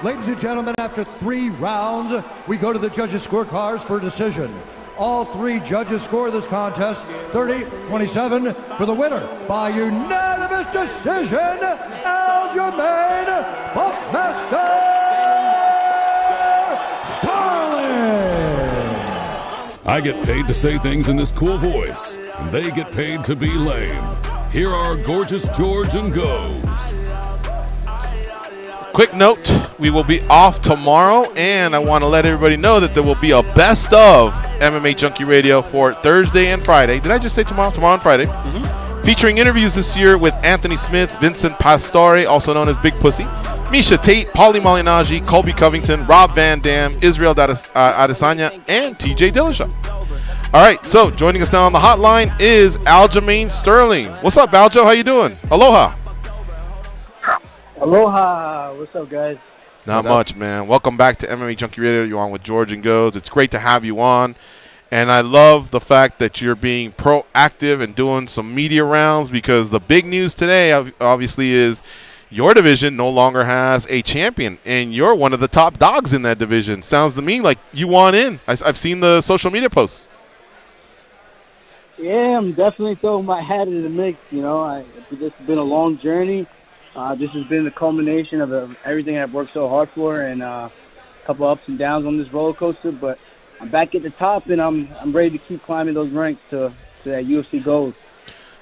Ladies and gentlemen, after 3 rounds, we go to the judges' scorecards for a decision. All 3 judges score this contest 30-27 for the winner by unanimous decision, Aljamain Buckmaster Sterling. I get paid to say things in this cool voice, and they get paid to be lame. Here are Gorgeous George and Goes. Quick note, we will be off tomorrow, and I want to let everybody know that there will be a best of MMA Junkie Radio for Thursday and Friday. Did I just say tomorrow? Tomorrow and Friday. Featuring interviews this year with Anthony Smith, Vincent Pastore, also known as Big Pussy, Misha Tate, Paulie Malignaggi, Colby Covington, Rob Van Dam, Israel Adesanya, and TJ Dillashaw. All right, so joining us now on the hotline is Aljamain Sterling. What's up, Aljo? How you doing? Aloha. Aloha. What's up, guys? Not much, man. Welcome back to MMA Junkie Radio. You're on with George and Goes. It's great to have you on. And I love the fact that you're being proactive and doing some media rounds, because the big news today, obviously, is your division no longer has a champion, and you're one of the top dogs in that division. Sounds to me like you want in. I've seen the social media posts. Yeah, I'm definitely throwing my hat in the mix. You know, this has been a long journey. This has been the culmination of everything I've worked so hard for, and a couple ups and downs on this roller coaster. But I'm back at the top, and I'm ready to keep climbing those ranks to that UFC gold.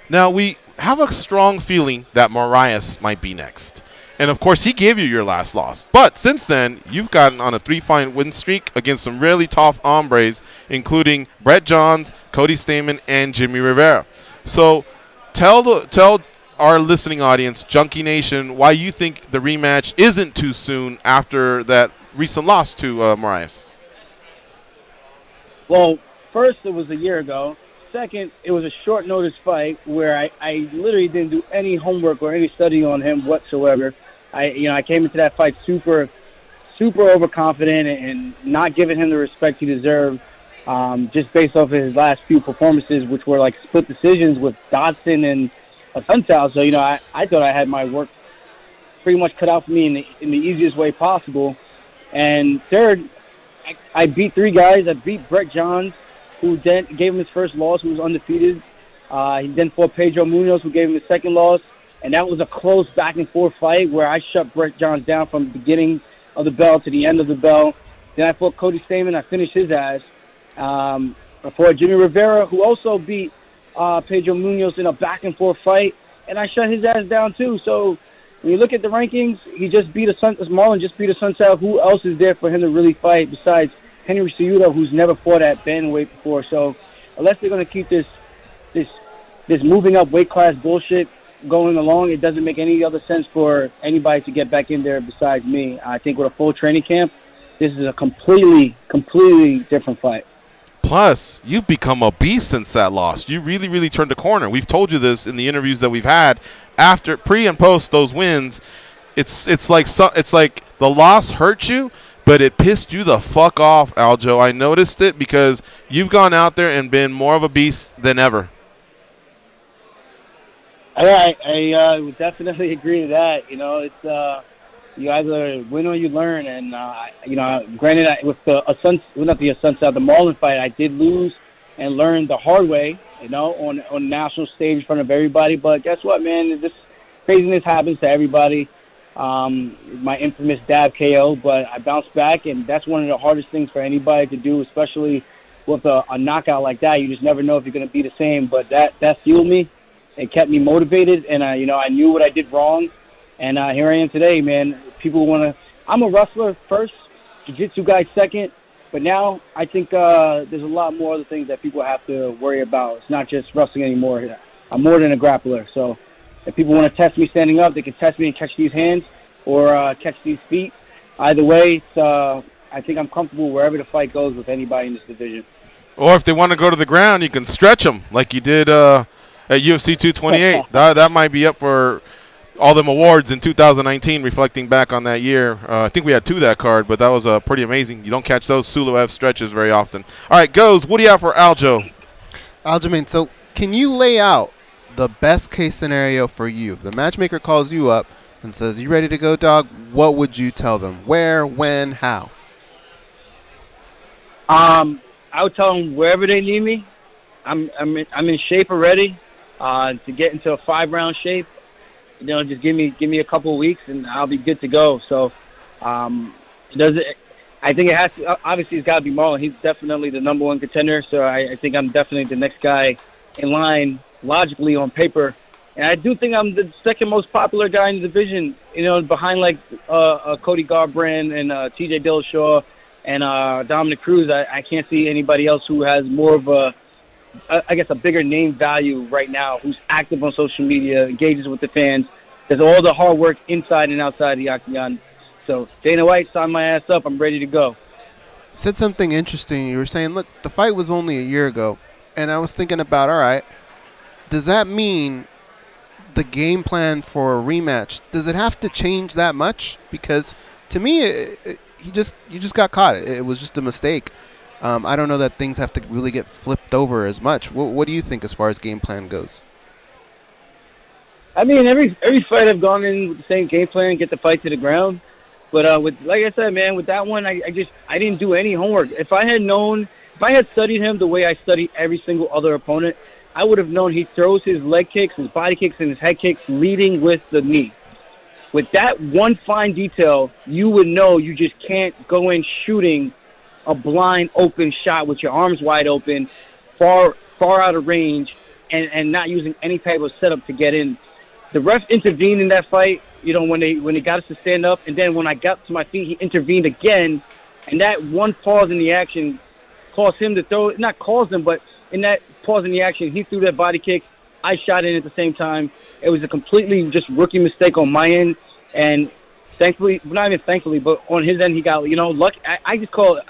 Now, we have a strong feeling that Moraes might be next. And, of course, he gave you your last loss. But since then, you've gotten on a 3-fight win streak against some really tough hombres, including Brett Johns, Cody Stamann, and Jimmy Rivera. So tell our listening audience, Junkie Nation, why you think the rematch isn't too soon after that recent loss to Moraes. Well, first, it was a year ago. Second, it was a short notice fight where I literally didn't do any homework or any study on him whatsoever. I came into that fight super overconfident and not giving him the respect he deserved, just based off of his last few performances, which were like split decisions with Dodson and Assunção. So, I thought I had my work pretty much cut out for me in the easiest way possible. And third, I beat 3 guys. I beat Brett Johns, who then gave him his first loss, who was undefeated. He then fought Pedro Munoz, who gave him his second loss. And that was a close back-and-forth fight where I shut Brett Johns down from the beginning of the bell to the end of the bell. Then I fought Cody Stamann. I finished his ass. I fought Jimmy Rivera, who also beat Pedro Munoz in a back-and-forth fight. And I shut his ass down, too. So when you look at the rankings, he just beat Marlon just beat Assunção. Who else is there for him to really fight besides Henry Cejudo, who's never fought at bantamweight before? So unless they're going to keep this moving up weight class bullshit going along, it doesn't make any other sense for anybody to get back in there besides me. I think with a full training camp, this is a completely different fight. Plus, you've become a beast since that loss. You really turned a corner. We've told you this in the interviews that we've had after, pre and post those wins. It's like the loss hurt you, but it pissed you the fuck off, Aljo. I noticed it because you've gone out there and been more of a beast than ever. I would definitely agree to that. It's you either win or you learn. And granted, with the Marlon fight, I did lose and learn the hard way. On national stage in front of everybody. But guess what, man? This craziness happens to everybody. My infamous dab KO, but I bounced back, and that's one of the hardest things for anybody to do, especially with a knockout like that. You just never know if you're going to be the same. But that fueled me. It kept me motivated, and I knew what I did wrong, and here I am today, man. People want to. I'm a wrestler first, jiu-jitsu guy second, but now I think there's a lot more other things that people have to worry about. It's not just wrestling anymore. I'm more than a grappler, so if people want to test me standing up, they can test me and catch these hands or catch these feet. Either way, I think I'm comfortable wherever the fight goes with anybody in this division. Or if they want to go to the ground, you can stretch them like you did at UFC 228. that might be up for all them awards in 2019, reflecting back on that year. I think we had 2 that card, but that was pretty amazing. You don't catch those Suluev stretches very often. All right, Goes, what do you have for Aljo? Aljamain, so can you lay out the best case scenario for you? If the matchmaker calls you up and says, "You ready to go, dog?" What would you tell them? Where, when, how? I would tell them wherever they need me. I'm in shape already. To get into a 5-round shape, just give me a couple of weeks and I'll be good to go. So, I think it has to. Obviously, it's got to be Marlon. He's definitely the number one contender. So I think I'm definitely the next guy in line, logically on paper. And I do think I'm the second most popular guy in the division. Behind like Cody Garbrandt and T.J. Dillashaw and Dominic Cruz. I can't see anybody else who has more of a bigger name value right now, who's active on social media, engages with the fans, does all the hard work inside and outside the octagon. So Dana White, sign my ass up. I'm ready to go. You said something interesting. You were saying, look, the fight was only a year ago. And I was thinking about, all right, does that mean the game plan for a rematch, does it have to change that much? Because to me, you just got caught. It was just a mistake. I don't know that things have to really get flipped over as much. What do you think as far as game plan goes? I mean, every fight I've gone in with the same game plan, get the fight to the ground. But like I said, man, with that one, I didn't do any homework. If I had studied him the way I study every single other opponent, I would have known he throws his leg kicks, his body kicks, and his head kicks leading with the knee. With that one fine detail, you would know you just can't go in shooting a blind open shot with your arms wide open, far out of range, and not using any type of setup to get in. The ref intervened in that fight, when they got us to stand up, and then when I got to my feet, he intervened again, and that one pause in the action caused him to throw, not caused him, but in that pause in the action, he threw that body kick. I shot in at the same time. It was a completely just rookie mistake on my end, and thankfully, not even thankfully, but on his end, he got, luck. I just call it,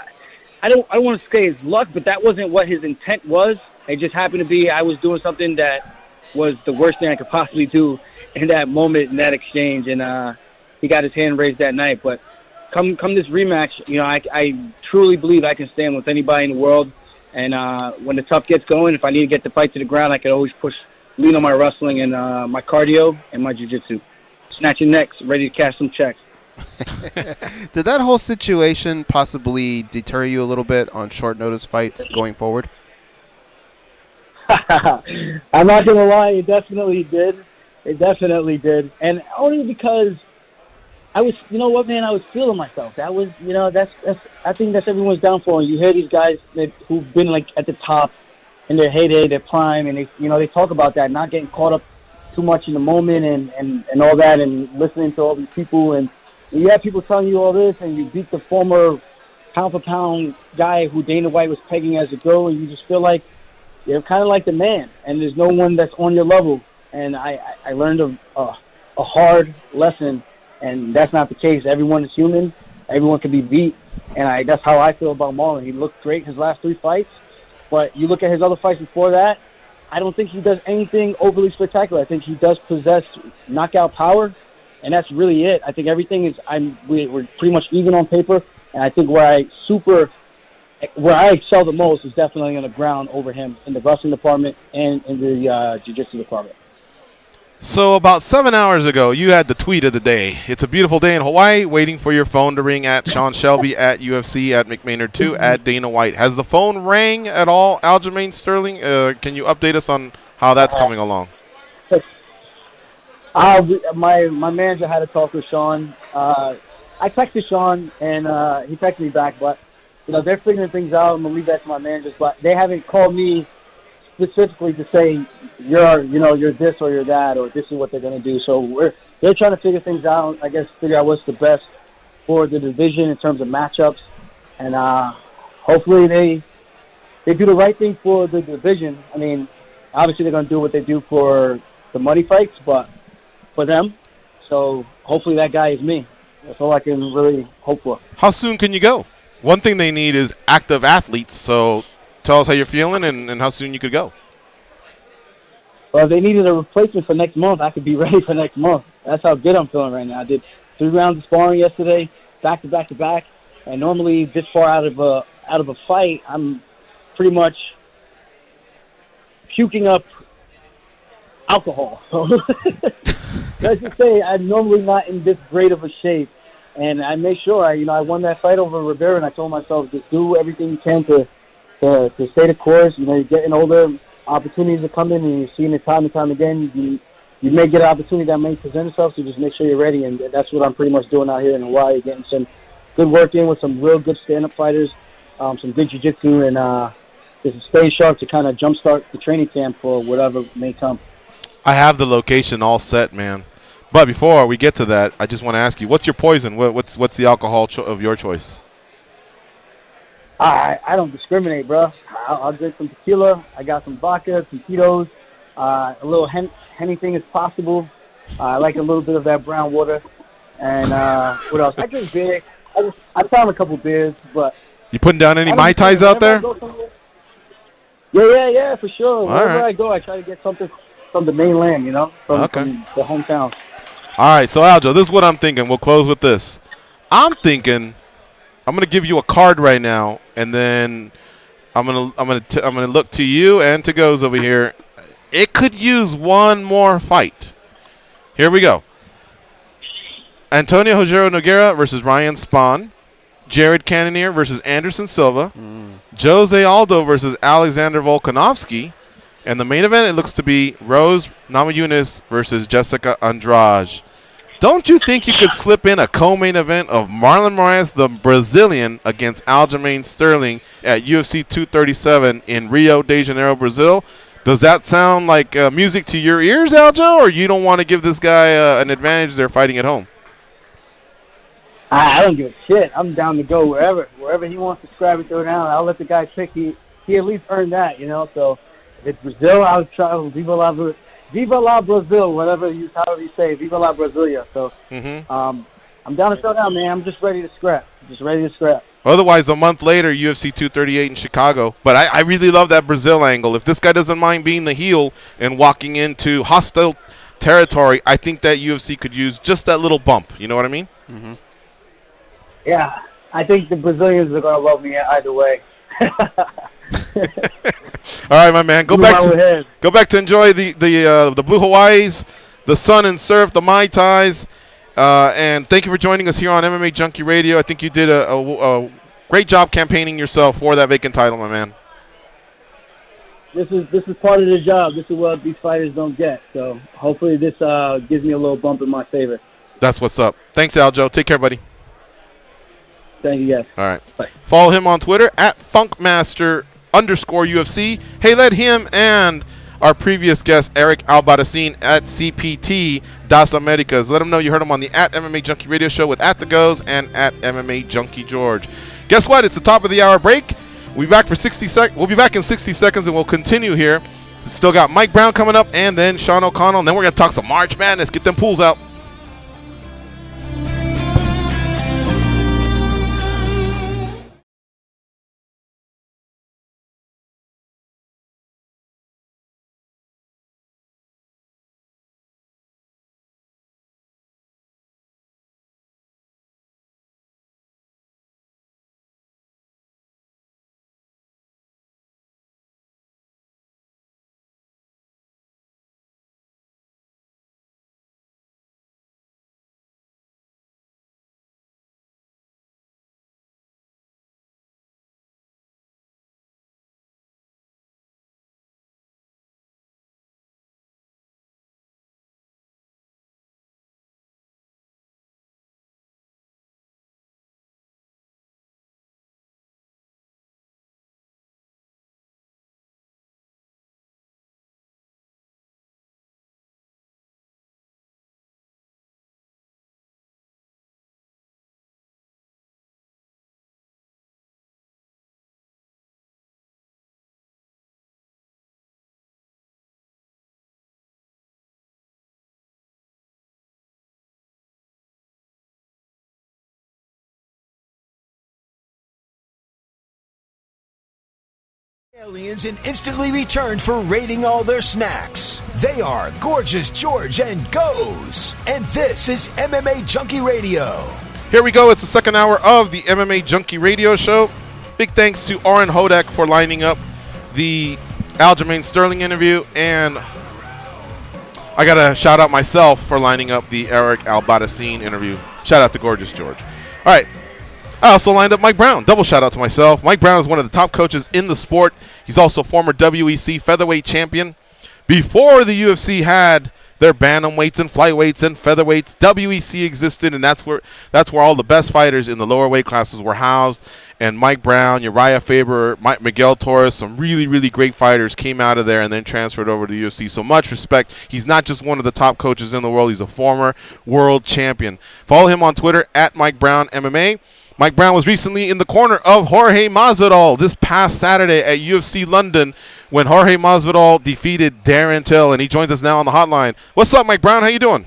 I don't want to say it's luck, but that wasn't what his intent was. It just happened to be I was doing something that was the worst thing I could possibly do in that moment, in that exchange, and he got his hand raised that night. But come this rematch, I truly believe I can stand with anybody in the world, and when the tough gets going, if I need to get the fight to the ground, I can always lean on my wrestling and my cardio and my jiu-jitsu. Snatching necks, ready to cash some checks. Did that whole situation possibly deter you a little bit on short notice fights going forward? I'm not going to lie, it definitely did. It definitely did. And only because I was, I was feeling myself. That was, I think that's everyone's downfall. And you hear these guys who've been like at the top in their heyday, their prime, and they talk about that, not getting caught up too much in the moment and all that, and listening to all these people. And you have people telling you all this, and you beat the former pound-for-pound guy who Dana White was pegging as a go, and you just feel like you're kind of like the man, and there's no one that's on your level. And I learned a hard lesson, and that's not the case. Everyone is human. Everyone can be beat, and that's how I feel about Marlon. He looked great his last 3 fights, but you look at his other fights before that, I don't think he does anything overly spectacular. I think he does possess knockout power, and that's really it. I think everything is we're pretty much even on paper, and I think where I excel the most is definitely on the ground over him in the wrestling department and in the jiu-jitsu department. So about 7 hours ago, you had the tweet of the day. It's a beautiful day in Hawaii, waiting for your phone to ring at Sean Shelby, at UFC, at McMaynard2, at Dana White. Has the phone rang at all, Aljamain Sterling? Can you update us on how that's coming along? My manager had to talk with Sean. I texted Sean, and he texted me back, but they're figuring things out. I'm going to leave that to my managers, but they haven't called me specifically to say you're this or you're that, or this is what they're going to do. So they're trying to figure things out. I guess figure out what's the best for the division in terms of matchups, and hopefully they do the right thing for the division. I mean, obviously they're going to do what they do for the money fights, but for them. So hopefully that guy is me. That's all I can really hope for. How soon can you go? One thing they need is active athletes, so tell us how you're feeling and how soon you could go. Well, if they needed a replacement for next month, I could be ready for next month. That's how good I'm feeling right now. I did 3 rounds of sparring yesterday, back to back to back, and normally this far out of a fight, I'm pretty much puking up alcohol. So let's just say I'm normally not in this great of a shape, and I made sure I won that fight over Rivera, and I told myself just do everything you can to stay the course. You're getting older, opportunities are coming, and you're seeing it time and time again. You may get an opportunity that may present itself, so just make sure you're ready, and that's what I'm pretty much doing out here in Hawaii, getting some good work in with some real good stand-up fighters, some good jiu-jitsu, and just stay sharp to kind of jumpstart the training camp for whatever may come. I have the location all set, man. But before we get to that, I just want to ask you, what's your poison? What's the alcohol of your choice? I don't discriminate, bro. I'll drink some tequila. I got some vodka, some Tito's, a little anything is possible. I like a little bit of that brown water. And what else? I drink beer. I found a couple beers, but you putting down any Mai Tais out there? Yeah, for sure. Wherever right. I go, I try to get something from the mainland, from the hometown. All right, so Aljo, this is what I'm thinking. We'll close with this. I'm thinking I'm gonna give you a card right now, and then I'm gonna look to you and to Goes over here. It could use one more fight. Here we go. Antonio Rogério Nogueira versus Ryan Spahn. Jared Cannonier versus Anderson Silva. Jose Aldo versus Alexander Volkanovski. And the main event, it looks to be Rose Namajunas versus Jessica Andrade. Don't you think you could slip in a co-main event of Marlon Moraes, the Brazilian, against Aljamain Sterling at UFC 237 in Rio de Janeiro, Brazil? Does that sound like music to your ears, Aljo, or you don't want to give this guy an advantage? They're fighting at home. I don't give a shit. I'm down to go wherever he wants to scrap it, throw it down. I'll let the guy pick. He at least earned that, So if it's Brazil, I'll try Viva la Brazil, however you say, Viva la Brasilia. So I'm down to throw down, man. I'm just ready to scrap. Otherwise, a month later, UFC 238 in Chicago. But I really love that Brazil angle. If this guy doesn't mind being the heel and walking into hostile territory, I think that UFC could use just that little bump. You know what I mean? Mm-hmm. Yeah, I think the Brazilians are going to love me either way. All right, my man. Go back to enjoy the Blue Hawaiis, the sun and surf, the Mai Tais. And thank you for joining us here on MMA Junkie Radio. I think you did a great job campaigning yourself for that vacant title, my man. This is part of the job. This is what these fighters don't get. So hopefully this gives me a little bump in my favor. That's what's up. Thanks, Aljo. Take care, buddy. Thank you, guys. All right. Bye. Follow him on Twitter at @Funkmaster_UFC. Hey, let him and our previous guest, Eric Albarracin at CPT Das Americas. Let him know you heard him on the @MMA Junkie Radio Show with @TheGoes and @MMA Junkie George. Guess what? It's the top of the hour break. We'll be back in 60 seconds, and we'll continue here. Still got Mike Brown coming up, and then Sean O'Connell, and then we're going to talk some March Madness. Get them pools out. Aliens and instantly returned for raiding all their snacks. They are Gorgeous George and Goes. And this is MMA Junkie Radio. Here we go. It's the second hour of the MMA Junkie Radio Show. Big thanks to Oren Hodak for lining up the Aljamain Sterling interview. And I got to shout out myself for lining up the Eric Albarracin interview. Shout out to Gorgeous George. All right. I also lined up Mike Brown. Double shout out to myself. Mike Brown is one of the top coaches in the sport. He's also former WEC featherweight champion. Before the UFC had their bantamweights and flyweights and featherweights, WEC existed, and that's where all the best fighters in the lower weight classes were housed. And Mike Brown, Uriah Faber, Miguel Torres, some really, really great fighters came out of there and then transferred over to the UFC. So much respect. He's not just one of the top coaches in the world. He's a former world champion. Follow him on Twitter at Mike Brown MMA. Mike Brown was recently in the corner of Jorge Masvidal this past Saturday at UFC London when Jorge Masvidal defeated Darren Till, and he joins us now on the hotline. What's up, Mike Brown? How you doing?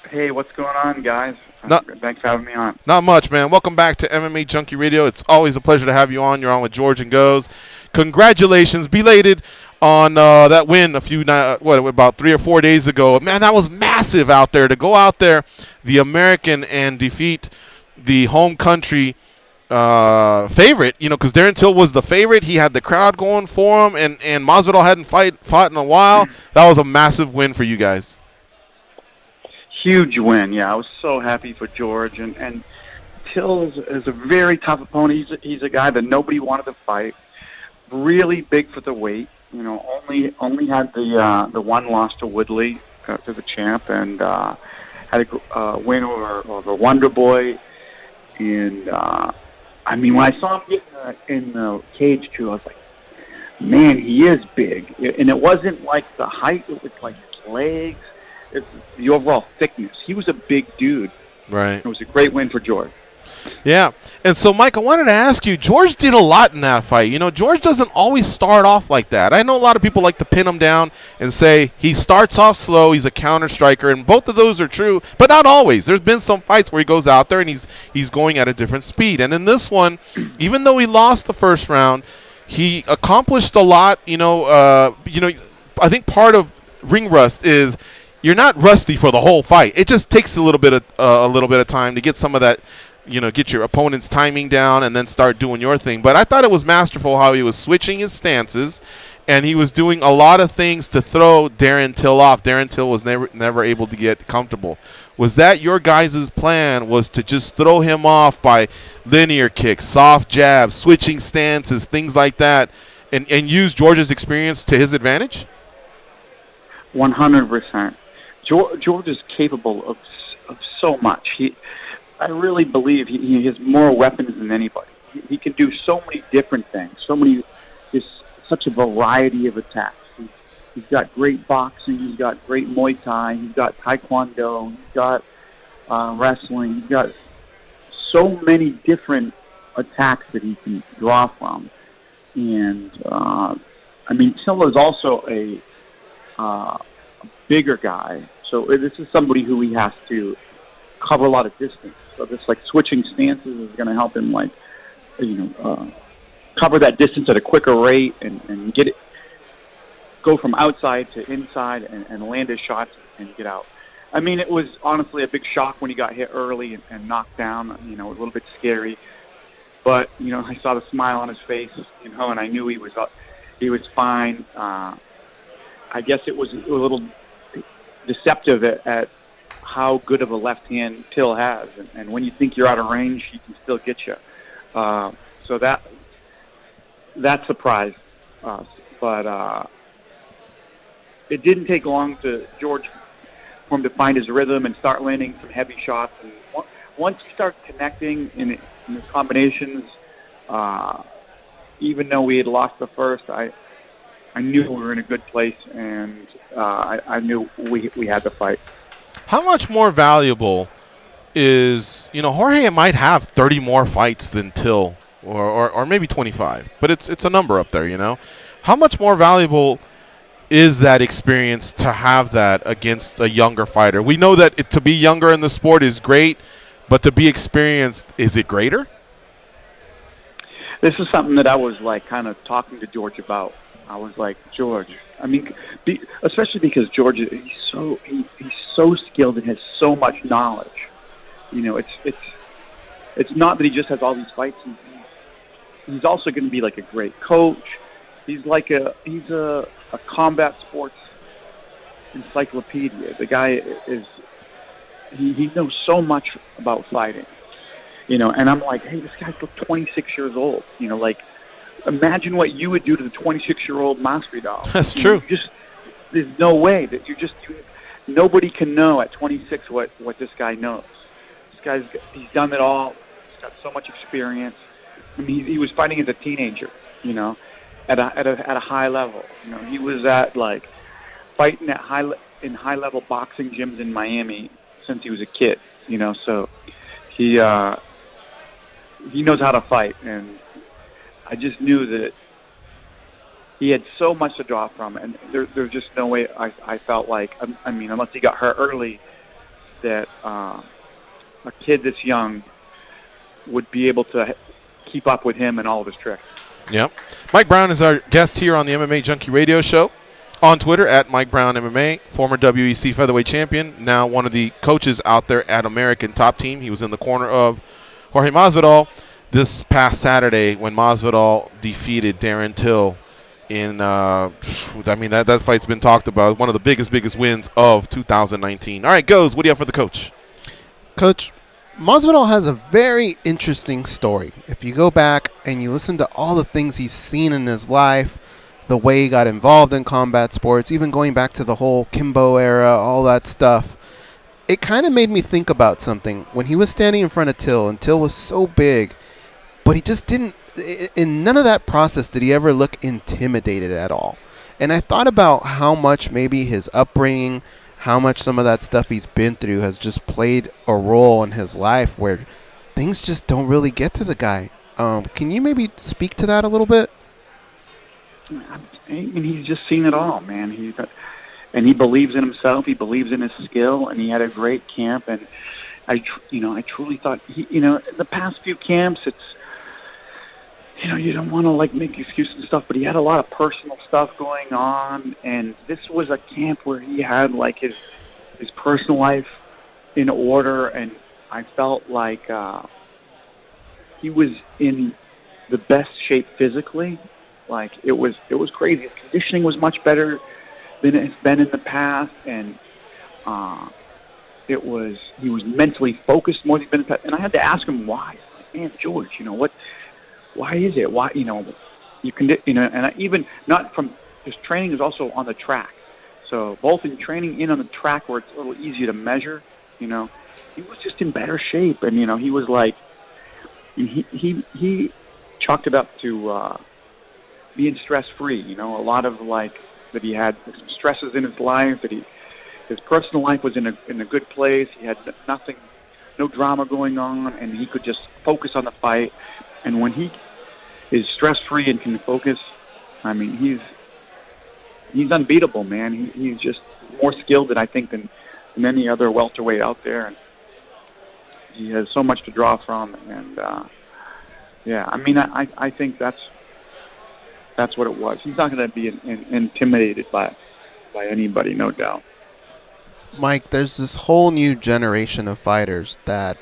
Hey, what's going on, guys? Thanks for having me on. Not much, man. Welcome back to MMA Junkie Radio. It's always a pleasure to have you on. You're on with George and Goes. Congratulations, belated, on that win about 3 or 4 days ago. Man, that was massive out there to go out there, the American, and defeat the home country favorite, because Darren Till was the favorite. He had the crowd going for him, and Masvidal hadn't fought in a while. That was a massive win for you guys. Huge win, yeah. I was so happy for George, and Till is a very tough opponent. He's a guy that nobody wanted to fight. Really big for the weight. Only had the one loss to Woodley, to the champ, and had a win over Wonder Boy. And when I saw him get in the cage too, I was like, man, he is big. And it wasn't like the height; it was like his legs. It's the overall thickness. He was a big dude. Right. It was a great win for George. Yeah. And so, Mike, I wanted to ask you, George did a lot in that fight. George doesn't always start off like that. I know a lot of people like to pin him down and say he starts off slow, he's a counter striker, and both of those are true, but not always. There's been some fights where he goes out there and he's going at a different speed. And in this one, even though he lost the first round, he accomplished a lot. I think part of ring rust is you're not rusty for the whole fight. It just takes a little bit of time to get some of that, get your opponent's timing down and then start doing your thing. But I thought it was masterful how he was switching his stances, and he was doing a lot of things to throw Darren Till off. Darren Till was never able to get comfortable. Was that your guys' plan, was to just throw him off by linear kicks, soft jabs, switching stances, things like that, and use George's experience to his advantage? 100%. George is capable of so much. I really believe he has more weapons than anybody. He can do so many different things, such a variety of attacks. He's got great boxing, he's got great Muay Thai, he's got Taekwondo, he's got wrestling, he's got so many different attacks that he can draw from. And, Till is also a bigger guy. So this is somebody who he has to cover a lot of distance. So this switching stances is going to help him cover that distance at a quicker rate and go from outside to inside and land his shots and get out. It was honestly a big shock when he got hit early and knocked down. It was a little bit scary, but I saw the smile on his face, and I knew he was fine. I guess it was a little deceptive at how good of a left hand Till has, and when you think you're out of range, he can still get you. So that surprised us, but it didn't take long for him to find his rhythm and start landing some heavy shots. And once he started connecting in his combinations, even though we had lost the first, I knew we were in a good place, and I knew we had to fight. How much more valuable is, Jorge might have 30 more fights than Till, or maybe 25, but it's a number up there, How much more valuable is that experience to have that against a younger fighter? We know that to be younger in the sport is great, but to be experienced, is it greater? This is something that I was kind of talking to George about. I was like, George, especially because George, he's so skilled and has so much knowledge. It's not that he just has all these fights. He's also going to be a great coach. He's a combat sports encyclopedia. The guy he knows so much about fighting, you know. And I'm like, hey, this guy's 26 years old. You know, like, imagine what you would do to the 26-year-old Masvidal. That's true. There's no way that nobody can know at 26 what this guy knows. He's done it all. He's got so much experience. I mean, he was fighting as a teenager, you know, at a high level. You know, he was fighting in high level boxing gyms in Miami since he was a kid. You know, so he knows how to fight, and I just knew that he had so much to draw from, and there's just no way I felt like, I mean, unless he got hurt early, that a kid this young would be able to keep up with him and all of his tricks. Yep. Mike Brown is our guest here on the MMA Junkie Radio Show. On Twitter at Mike Brown MMA, former WEC featherweight champion, now one of the coaches out there at American Top Team. He was in the corner of Jorge Masvidal this past Saturday when Masvidal defeated Darren Till in, I mean, that fight's been talked about. One of the biggest wins of 2019. All right, Goes, what do you have for the coach? Coach, Masvidal has a very interesting story. If you go back and you listen to all the things he's seen in his life, the way he got involved in combat sports, even going back to the whole Kimbo era, all that stuff, it kind of made me think about something. When he was standing in front of Till, and Till was so big, but he just didn't, in none of that process did he ever look intimidated at all. And I thought about how much maybe his upbringing, how much some of that stuff he's been through has just played a role in his life where things just don't really get to the guy. Can you maybe speak to that a little bit? I mean, he's just seen it all, man. He believes in himself. He believes in his skill, and he had a great camp. And I truly thought the past few camps, it's, you don't want to like make excuses and stuff, but he had a lot of personal stuff going on, and this was a camp where he had like his personal life in order, and I felt like he was in the best shape physically. Like, it was crazy. His conditioning was much better than it's been in the past, and he was mentally focused more than he's been in the past. And I had to ask him why. Like, man, George, why is it? Why, you can, and even not from his training is also on the track. So both in training and on the track where it's a little easier to measure, he was just in better shape. And, he was like, he chalked it up to being stress-free, a lot of like that he had some stresses in his life, that his personal life was in a good place. He had no drama going on, and he could just focus on the fight. And when he is stress-free and can focus, I mean, he's unbeatable, man. He's just more skilled than I think than any other welterweight out there, and he has so much to draw from. And yeah, I mean, I think that's what it was. He's not going to be intimidated by anybody, no doubt. Mike, there's this whole new generation of fighters that,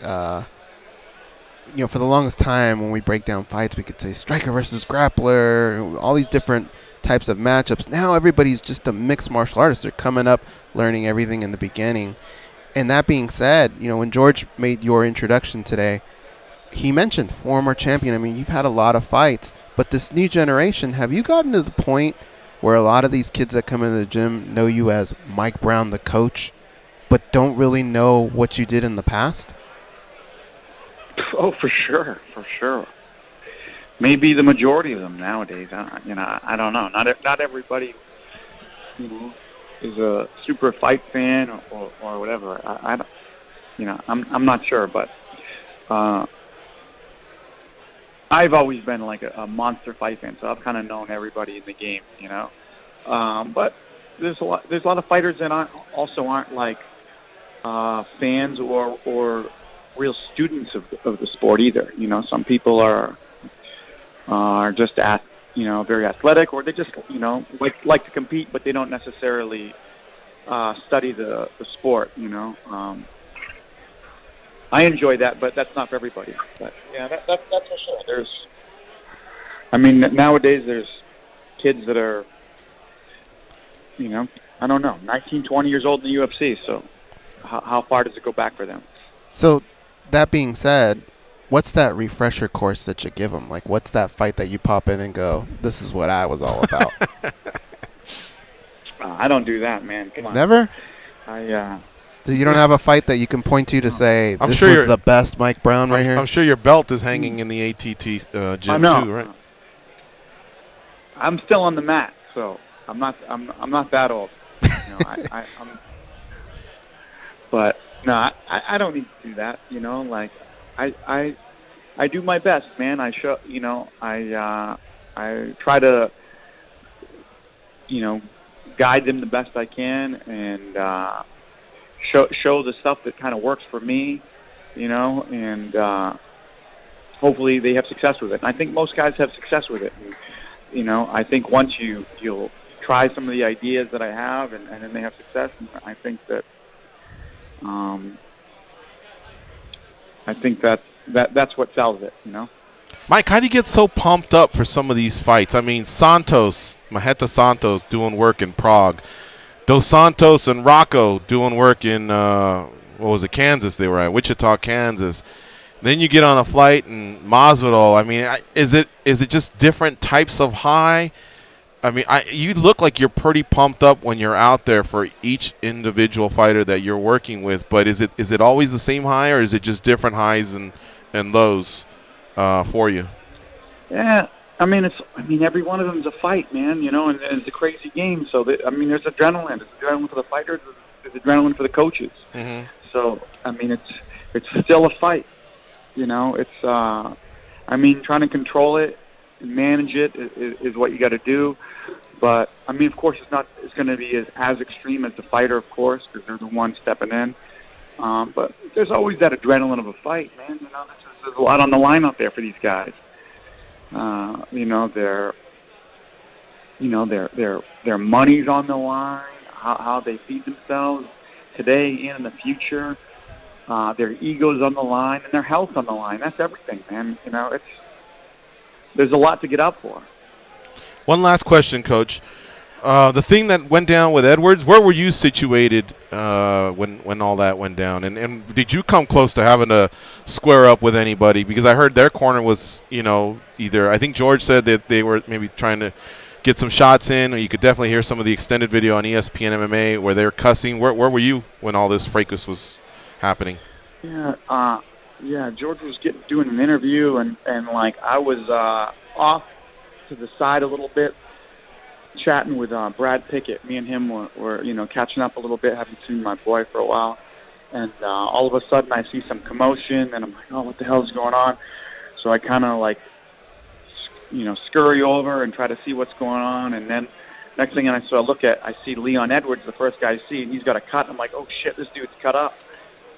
for the longest time when we break down fights, we could say striker versus grappler, all these different types of matchups. Now everybody's just a mixed martial artist. They're coming up, learning everything in the beginning. And that being said, when George made your introduction today, he mentioned former champion. I mean, you've had a lot of fights, but this new generation, have you gotten to the point where a lot of these kids that come into the gym know you as Mike Brown, the coach, but don't really know what you did in the past? Oh, for sure. Maybe the majority of them nowadays. I don't know. Not everybody, is a super fight fan or whatever. I don't, I'm not sure, but I've always been like a monster fight fan, so I've kind of known everybody in the game, But there's a lot of fighters that aren't like fans or real students of the sport either. Some people are just very athletic, or they just like to compete, but they don't necessarily study the sport. I enjoy that, but that's not for everybody. But yeah, that's for sure. Nowadays there's kids that are, I don't know, 19, 20 years old in the UFC. So how far does it go back for them? So that being said, what's that refresher course that you give them? Like, what's that fight that you pop in and go, this is what I was all about? I don't do that, man. Come on. Never? So you don't have a fight that you can point to say, I'm this sure was the best Mike Brown right here? I'm sure your belt is hanging in the ATT gym too, right? I'm still on the mat, so I'm not that old. You know, but no, I don't need to do that. You know, like I do my best, man. I show, you know, I try to, you know, guide them the best I can, and show the stuff that kind of works for me, you know, and hopefully they have success with it. And I think most guys have success with it. And, you know, I think once you'll try some of the ideas that I have, and then they have success, and I think that's what sells it, you know. Mike, how do you get so pumped up for some of these fights? I mean, Maheta Santos doing work in Prague. Dos Santos and Rocco doing work in, Kansas they were at, Wichita, Kansas. Then you get on a flight in Masvidal. I mean, is it just different types of high? I mean, you look like you're pretty pumped up when you're out there for each individual fighter that you're working with. But is it always the same high, or is it just different highs and lows for you? Yeah, I mean, every one of them is a fight, man. You know, and it's a crazy game. So there's adrenaline. There's adrenaline for the fighters. There's adrenaline for the coaches. Mm-hmm. So I mean, it's still a fight. You know, it's trying to control it and manage it is what you got to do. But I mean, of course, it's going to be as extreme as the fighter, of course, because they're the one stepping in. But there's always that adrenaline of a fight, man. You know, there's a lot on the line out there for these guys. You know, their money's on the line, how they feed themselves today and in the future. Their ego's on the line, and their health's on the line. That's everything, man. You know, there's a lot to get up for. One last question, Coach. The thing that went down with Edwards, where were you situated when all that went down? And did you come close to having to square up with anybody? Because I heard their corner was, you know, either I think George said that they were maybe trying to get some shots in, or you could definitely hear some of the extended video on ESPN MMA where they were cussing. Where were you when all this fracas was happening? Yeah, George was doing an interview, and like I was off to the side a little bit, chatting with Brad Pickett. Me and him were you know, catching up a little bit. Haven't seen my boy for a while, and all of a sudden I see some commotion, and I'm like, oh, what the hell is going on? So I kind of like, you know, scurry over and try to see what's going on, and then next thing I see Leon Edwards, the first guy I see, and he's got a cut. I'm like, oh shit, this dude's cut up.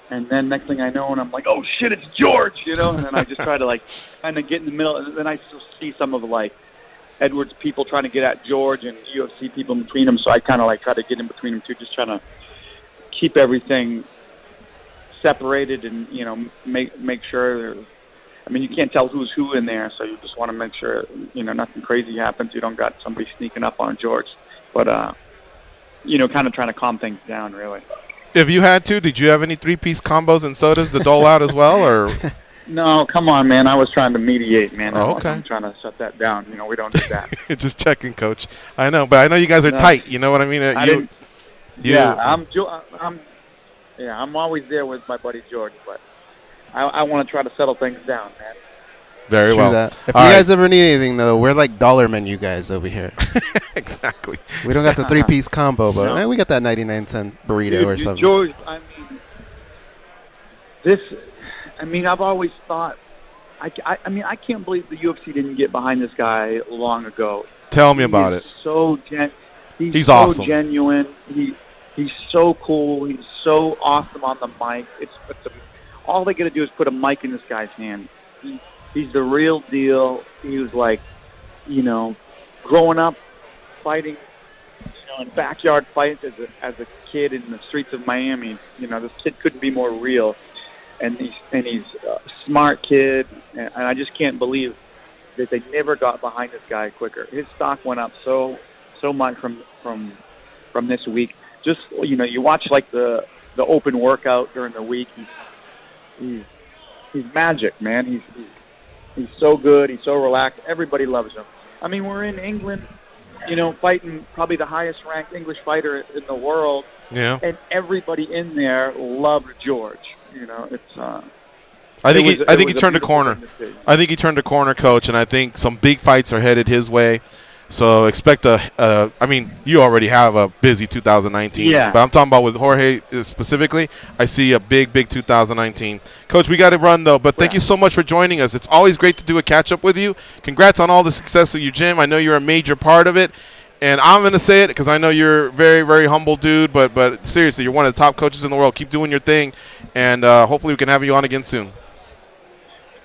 And then next thing I know, and I'm like, oh shit, it's George, you know. And then I just try to like kind of get in the middle, and then I still see some of like Edwards people trying to get at George and UFC people in between them. So I kind of like try to get in between them too, just trying to keep everything separated and, you know, make sure. I mean, you can't tell who's who in there, so you just want to make sure, you know, nothing crazy happens. You don't got somebody sneaking up on George, but you know, kind of trying to calm things down, really. If you had to, did you have any 3-piece combos and sodas to dole out as well, or? No, come on, man. I was trying to mediate, man. Oh, okay. I'm trying to shut that down. You know, we don't do that. Just checking, Coach. I know, but I know you guys are tight. You know what I mean? I'm always there with my buddy George, but I want to try to settle things down, man. Very well. That. If you guys ever need anything, though, we're like dollar menu guys over here. Exactly. We don't got the 3-piece combo, but man, we got that 99-cent burrito or something. George, I've always thought, I can't believe the UFC didn't get behind this guy long ago. Tell me about it. He's awesome. So genuine. He's so cool. He's so awesome on the mic. All they got to do is put a mic in this guy's hand. He's the real deal. He was like, you know, growing up fighting, you know, in backyard fights as a kid in the streets of Miami. You know, this kid couldn't be more real, and he's a smart kid, and I just can't believe that they never got behind this guy quicker. His stock went up so much from from this week. Just, you watch like the open workout during the week. He's magic, man. He's so good. He's so relaxed. Everybody loves him. I mean, we're in England, fighting probably the highest ranked English fighter in the world. Yeah. And everybody in there loved George. It's. I think he turned a corner. I think he turned a corner, Coach, and I think some big fights are headed his way. So expect I mean, you already have a busy 2019. Yeah. But I'm talking about with Jorge specifically. I see a big 2019. Coach, we got to run, though. But thank you so much for joining us. It's always great to do a catch-up with you. Congrats on all the success of your gym. I know you're a major part of it. And I'm going to say it because I know you're a very, very humble dude. But seriously, you're one of the top coaches in the world. Keep doing your thing. And hopefully we can have you on again soon.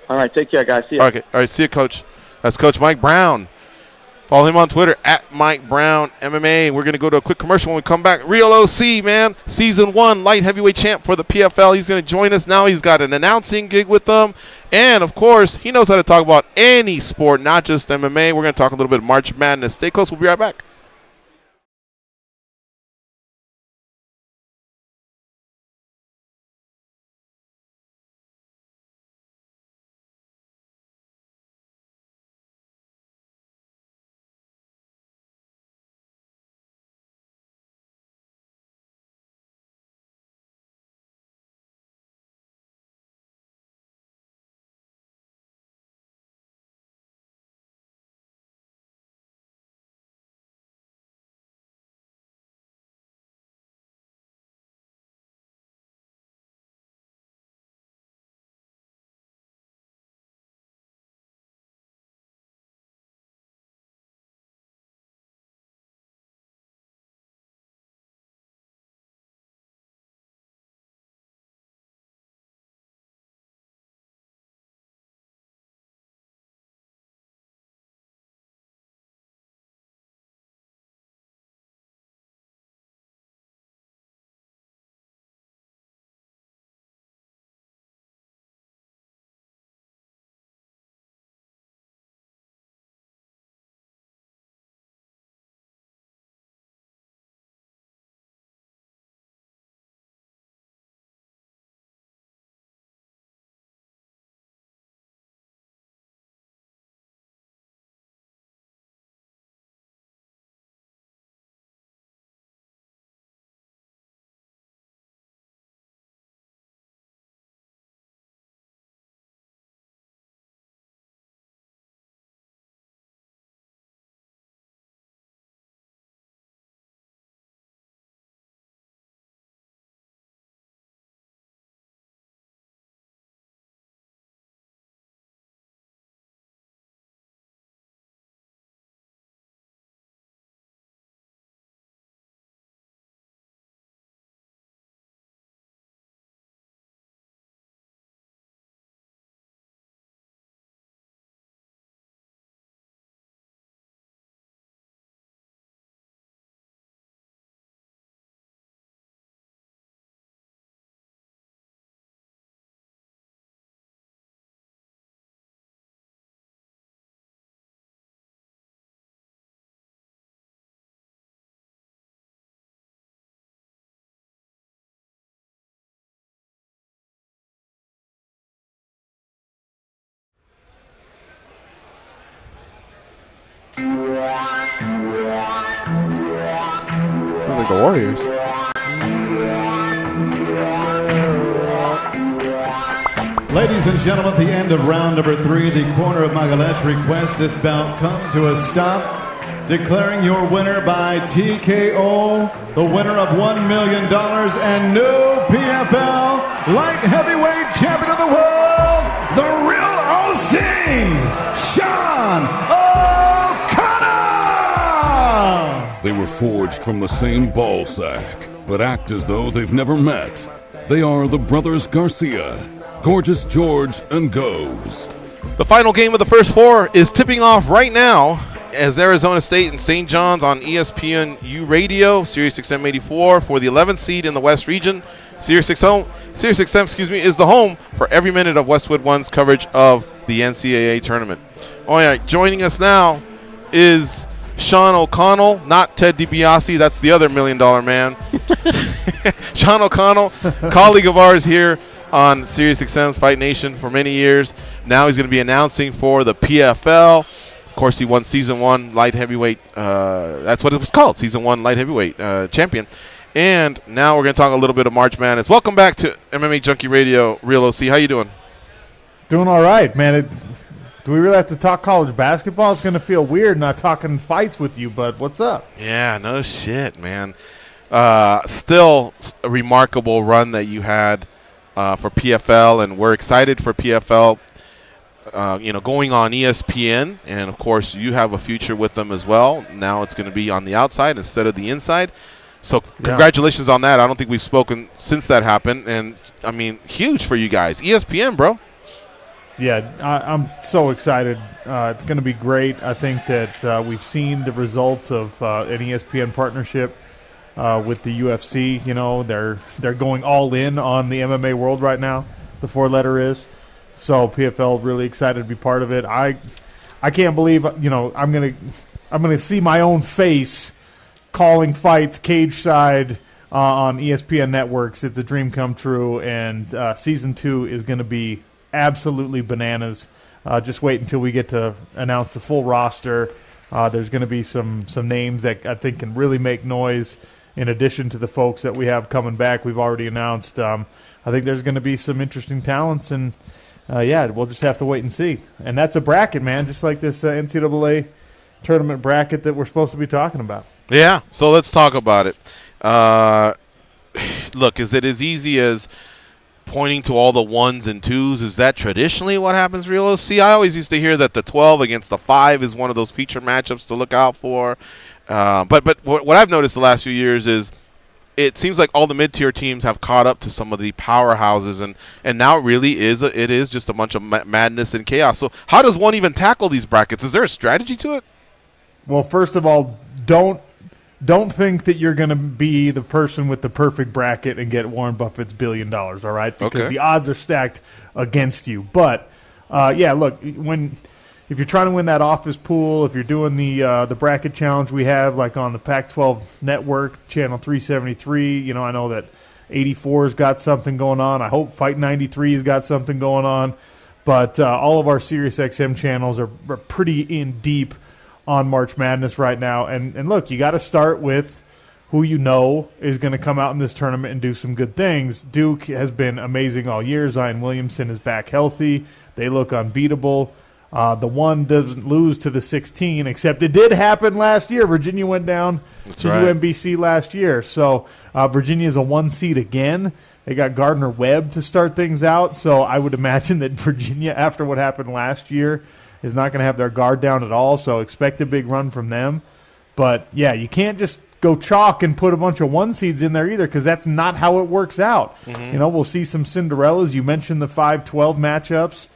All right. Take care, guys. See you. Okay. All right. See you, Coach. That's Coach Mike Brown. Follow him on Twitter, @MikeBrownMMA. We're going to go to a quick commercial when we come back. Real OC, man. Season 1 light heavyweight champ for the PFL. He's going to join us now. He's got an announcing gig with them. And, of course, he knows how to talk about any sport, not just MMA. We're going to talk a little bit of March Madness. Stay close. We'll be right back. Sounds like the Warriors. Ladies and gentlemen, at the end of round number 3, the corner of Magalesh requests this bout come to a stop. Declaring your winner by TKO, the winner of $1 million and new PFL light heavyweight champion of the world, the real OC, Sean O'Connor! They were forged from the same ball sack, but act as though they've never met. They are the brothers Garcia, Gorgeous George and Goes. The final game of the first 4 is tipping off right now as Arizona State and St. John's on ESPNU Radio, Sirius XM 84 for the 11th seed in the West region. Sirius XM, is the home for every minute of Westwood One's coverage of the NCAA tournament. All right, joining us now is Sean O'Connell, not Ted DiBiase. That's the other $1 million man. Sean O'Connell, colleague of ours here on SiriusXM's Fight Nation for many years. Now he's going to be announcing for the PFL. Of course, he won Season 1 light heavyweight. That's what it was called, Season 1 light heavyweight champion. And now we're going to talk a little bit of March Madness. Welcome back to MMA Junkie Radio, Real OC. How you doing? Doing all right, man. Do we really have to talk college basketball? It's going to feel weird not talking fights with you, but what's up? Yeah, no shit, man. Still a remarkable run that you had for PFL, and we're excited for PFL, going on ESPN. And, of course, you have a future with them as well. Now it's going to be on the outside instead of the inside. So congratulations on that. I don't think we've spoken since that happened. And, I mean, huge for you guys. ESPN, bro. Yeah, I'm so excited. It's going to be great. I think that we've seen the results of an ESPN partnership with the UFC. You know, they're going all in on the MMA world right now. The four-letter is. So PFL really excited to be part of it. I can't believe, I'm gonna see my own face calling fights cage side on ESPN networks. It's a dream come true, and Season 2 is going to be absolutely bananas. Just wait until we get to announce the full roster. There's going to be some names that I think can really make noise in addition to the folks that we have coming back. We've already announced. I think there's going to be some interesting talents, and we'll just have to wait and see. And that's a bracket, man, just like this NCAA tournament bracket that we're supposed to be talking about. Yeah, so let's talk about it. Look, is it as easy as pointing to all the 1s and 2s? Is that traditionally what happens, Real OC? I always used to hear that the 12 against the 5 is one of those feature matchups to look out for. But what I've noticed the last few years is it seems like all the mid-tier teams have caught up to some of the powerhouses, and now it really is it is just a bunch of madness and chaos. So how does one even tackle these brackets? Is there a strategy to it? Well, first of all, don't think that you're going to be the person with the perfect bracket and get Warren Buffett's $1 billion, all right? Because the odds are stacked against you. But, look, if you're trying to win that office pool, if you're doing the bracket challenge we have, like on the Pac-12 network, channel 373, I know that 84's got something going on. I hope Fight 93's got something going on. But all of our SiriusXM channels are pretty in deep on March Madness right now. And look, you got to start with who you know is going to come out in this tournament and do some good things. Duke has been amazing all year. Zion Williamson is back healthy. They look unbeatable. The one doesn't lose to the 16, except it did happen last year. Virginia went down to UMBC last year. So Virginia is a 1 seed again. They got Gardner Webb to start things out. So I would imagine that Virginia, after what happened last year, is not going to have their guard down at all, so expect a big run from them. But, yeah, you can't just go chalk and put a bunch of 1 seeds in there either, because that's not how it works out. Mm-hmm. We'll see some Cinderellas. You mentioned the 5-12 matchups.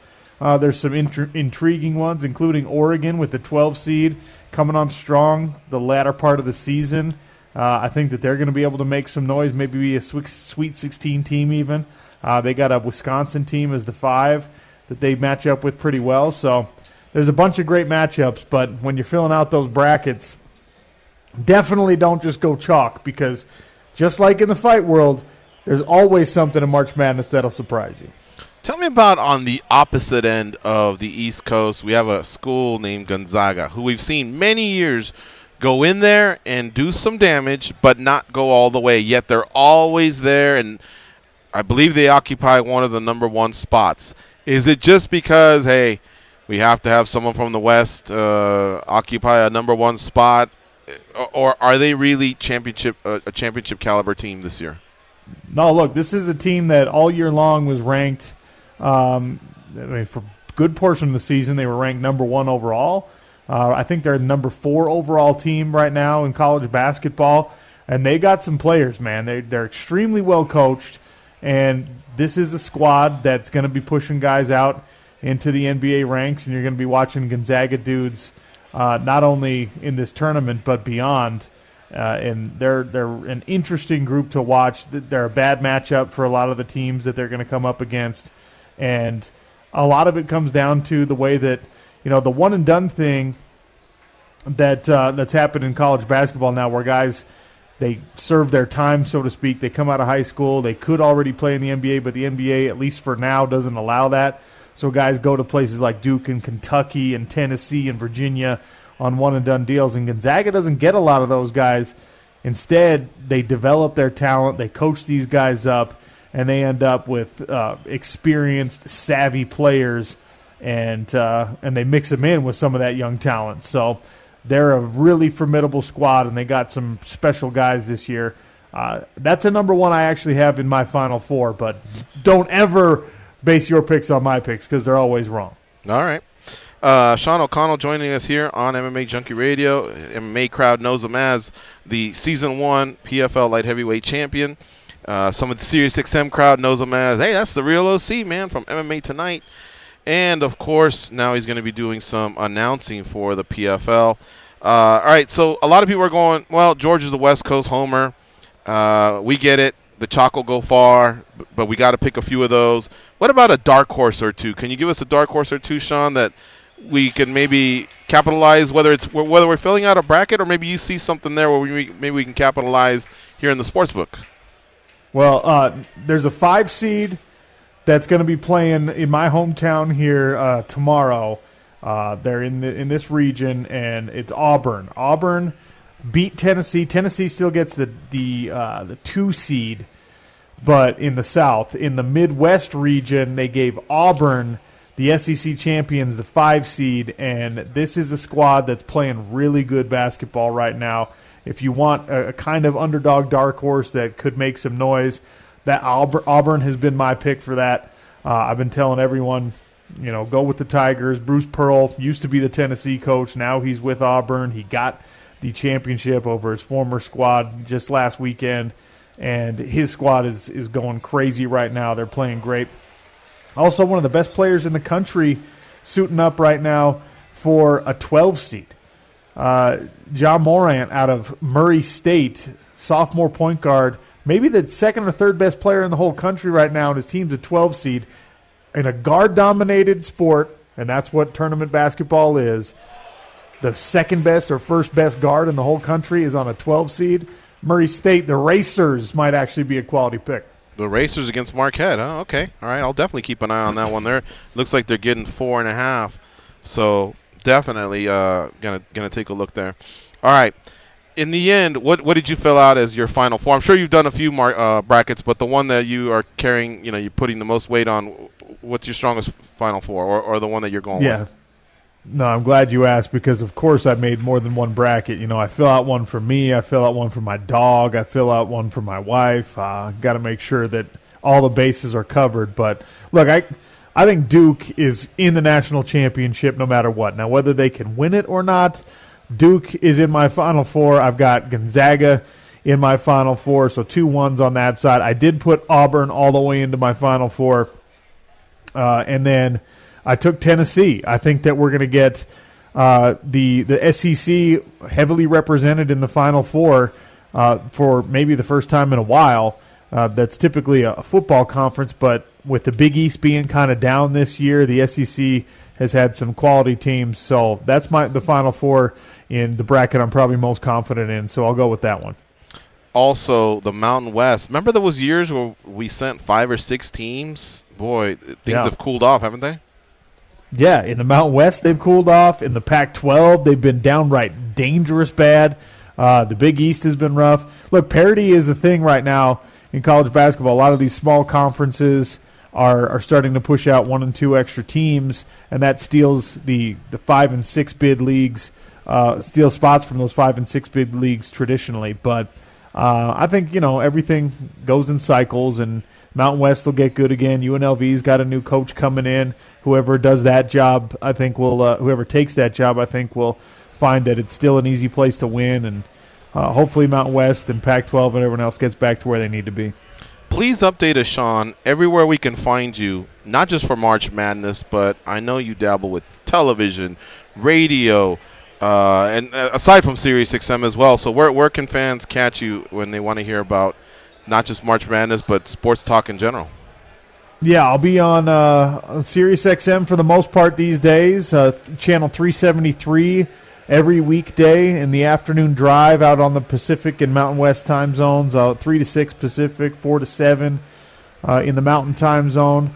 There's some intriguing ones, including Oregon with the 12 seed coming on strong the latter part of the season. I think that they're going to be able to make some noise, maybe be a Sweet 16 team even. They got a Wisconsin team as the 5 that they match up with pretty well, so there's a bunch of great matchups, but when you're filling out those brackets, definitely don't just go chalk, because just like in the fight world, there's always something in March Madness that'll surprise you. Tell me about on the opposite end of the East Coast. We have a school named Gonzaga, who we've seen many years go in there and do some damage, but not go all the way. Yet they're always there, and I believe they occupy one of the number 1 spots. Is it just because, hey, we have to have someone from the West occupy a number 1 spot, or are they really a championship caliber team this year? No, look, this is a team that all year long was ranked. For a good portion of the season, they were ranked number 1 overall. I think they're the number 4 overall team right now in college basketball, and they got some players, man. They're extremely well coached, and this is a squad that's going to be pushing guys out into the NBA ranks, and you're going to be watching Gonzaga dudes not only in this tournament but beyond. And they're an interesting group to watch. They're a bad matchup for a lot of the teams that they're going to come up against, and a lot of it comes down to the way that the one and done thing that's happened in college basketball now, where guys, they serve their time, so to speak. They come out of high school. They could already play in the NBA, but the NBA, at least for now, doesn't allow that. So guys go to places like Duke and Kentucky and Tennessee and Virginia on one-and-done deals. And Gonzaga doesn't get a lot of those guys. Instead, they develop their talent. They coach these guys up, and they end up with experienced, savvy players, and they mix them in with some of that young talent. So they're a really formidable squad, and they got some special guys this year. That's a number one I actually have in my Final Four, but don't ever base your picks on my picks because they're always wrong. All right. Sean O'Connell joining us here on MMA Junkie Radio. MMA crowd knows him as the Season 1 PFL Light Heavyweight Champion. Some of the SiriusXM crowd knows him as, hey, that's the real OC, man, from MMA Tonight. And, of course, now he's going to be doing some announcing for the PFL. All right, so a lot of people are going, well, George is a West Coast homer. We get it. The chalk will go far, but we got to pick a few of those. What about a dark horse or two? Can you give us a dark horse or two, Sean, that we can maybe capitalize, whether we're filling out a bracket or maybe you see something there where maybe we can capitalize here in the sportsbook? Well, there's a 5 seed that's going to be playing in my hometown here tomorrow. They're in this region, and it's Auburn. Auburn beat Tennessee. Tennessee still gets the 2 seed, but in the South. In the Midwest region, they gave Auburn, the SEC champions, the 5 seed, and this is a squad that's playing really good basketball right now. If you want a kind of underdog dark horse that could make some noise, that Auburn has been my pick for that. I've been telling everyone, go with the Tigers. Bruce Pearl used to be the Tennessee coach. Now he's with Auburn. He got the championship over his former squad just last weekend, and his squad is going crazy right now. They're playing great. Also, one of the best players in the country suiting up right now for a 12 seed. John Morant out of Murray State, sophomore point guard, maybe the second or third best player in the whole country right now, and his team's a 12 seed in a guard-dominated sport, and that's what tournament basketball is. The second best or first best guard in the whole country is on a 12 seed. Murray State, the Racers, might actually be a quality pick. The Racers against Marquette. Oh, okay. All right. I'll definitely keep an eye on that one there. Looks like they're getting 4.5. So definitely gonna take a look there. All right. In the end, what did you fill out as your Final Four? I'm sure you've done a few brackets, but the one that you are carrying, you're putting the most weight on, what's your strongest Final Four, or the one that you're going with? No, I'm glad you asked because, of course, I made more than one bracket. I fill out one for me. I fill out one for my dog. I fill out one for my wife. Got to make sure that all the bases are covered. But, look, I think Duke is in the national championship no matter what. Now, whether they can win it or not, Duke is in my Final Four. I've got Gonzaga in my Final Four, so 2 1s on that side. I did put Auburn all the way into my Final Four. And then I took Tennessee. I think that we're going to get the SEC heavily represented in the Final Four for maybe the first time in a while. That's typically a football conference, but with the Big East being kind of down this year, the SEC has had some quality teams. So that's the Final Four in the bracket I'm probably most confident in, so I'll go with that one. Also, the Mountain West. Remember there was years where we sent 5 or 6 teams? Boy, things have cooled off, haven't they? Yeah, in the Mountain West, they've cooled off. In the Pac-12, they've been downright dangerous bad. The Big East has been rough. Look, parity is the thing right now in college basketball. A lot of these small conferences are starting to push out 1 and 2 extra teams, and that steals the 5 and 6 bid leagues, steals spots from those 5 and 6 bid leagues traditionally. But I think, everything goes in cycles, and Mountain West will get good again. UNLV's got a new coach coming in. Whoever does that job, I think whoever takes that job, I think will find that it's still an easy place to win, and hopefully Mountain West and Pac-12 and everyone else gets back to where they need to be. Please update us, Sean, everywhere we can find you, not just for March Madness, but I know you dabble with television, radio, and aside from SiriusXM as well. So where can fans catch you when they want to hear about not just March Madness, but sports talk in general? Yeah, I'll be on SiriusXM for the most part these days, channel 373 every weekday in the afternoon drive out on the Pacific and Mountain West time zones, 3 to 6 Pacific, 4 to 7 in the Mountain time zone.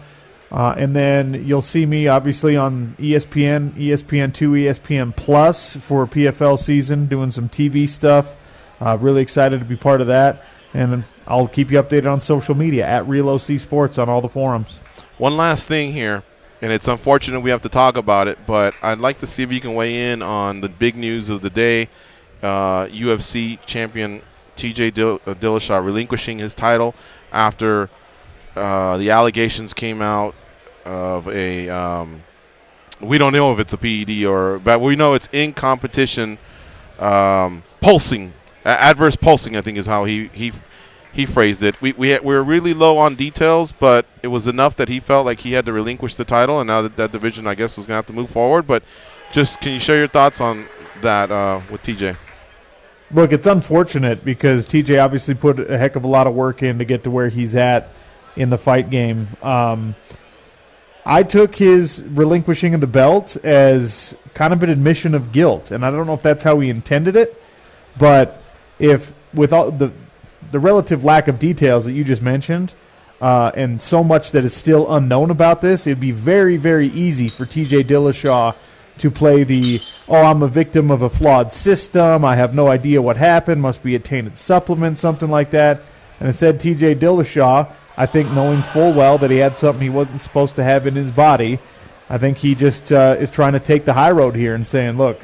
And then you'll see me, obviously, on ESPN, ESPN2, ESPN Plus for PFL season, doing some TV stuff. Really excited to be part of that. And I'll keep you updated on social media, at Real OC Sports on all the forums. One last thing here, and it's unfortunate we have to talk about it, but I'd like to see if you can weigh in on the big news of the day. UFC champion TJ Dillashaw relinquishing his title after the allegations came out of a we don't know if it's a PED but we know it's in competition pulsing, adverse pulsing, I think is how he phrased it. We're really low on details, but it was enough that he felt like he had to relinquish the title, and now that division, I guess, was going to have to move forward. But just can you share your thoughts on that with TJ? Look, it's unfortunate because TJ obviously put a heck of a lot of work in to get to where he's at in the fight game. I took his relinquishing of the belt as kind of an admission of guilt, and I don't know if that's how he intended it, but if with all the relative lack of details that you just mentioned, and so much that is still unknown about this, it'd be very, very easy for TJ Dillashaw to play I'm a victim of a flawed system, I have no idea what happened, must be a tainted supplement, something like that. And instead, TJ Dillashaw, I think, knowing full well that he had something he wasn't supposed to have in his body, I think he just is trying to take the high road here and saying, look,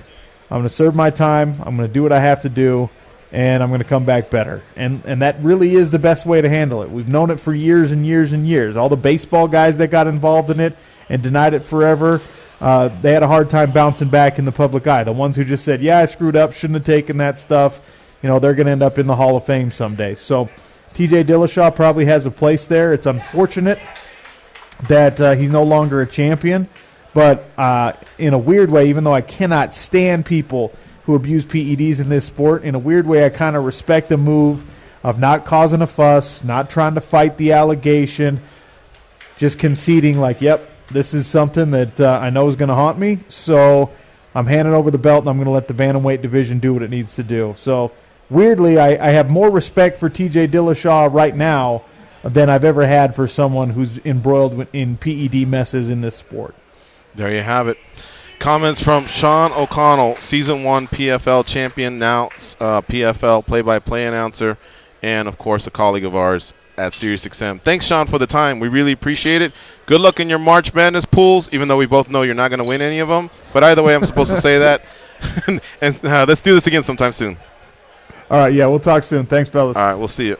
I'm going to serve my time, I'm going to do what I have to do, and I'm going to come back better. And that really is the best way to handle it. We've known it for years and years and years. All the baseball guys that got involved in it and denied it forever, they had a hard time bouncing back in the public eye. The ones who just said, yeah, I screwed up, shouldn't have taken that stuff, they're going to end up in the Hall of Fame someday. So TJ Dillashaw probably has a place there. It's unfortunate that he's no longer a champion, but in a weird way, even though I cannot stand people who abuse PEDs in this sport, in a weird way I kind of respect the move of not causing a fuss, not trying to fight the allegation, just conceding like, yep, this is something that I know is going to haunt me, so I'm handing over the belt and I'm going to let the bantamweight division do what it needs to do. So weirdly, I have more respect for TJ Dillashaw right now than I've ever had for someone who's embroiled in PED messes in this sport. There you have it. Comments from Sean O'Connell, Season 1 PFL champion, now PFL play-by-play announcer, and, of course, a colleague of ours at SiriusXM. Thanks, Sean, for the time. We really appreciate it. Good luck in your March Madness pools, even though we both know you're not going to win any of them. But either way, I'm supposed to say that. And let's do this again sometime soon. All right, yeah, we'll talk soon. Thanks, fellas. All right, we'll see you.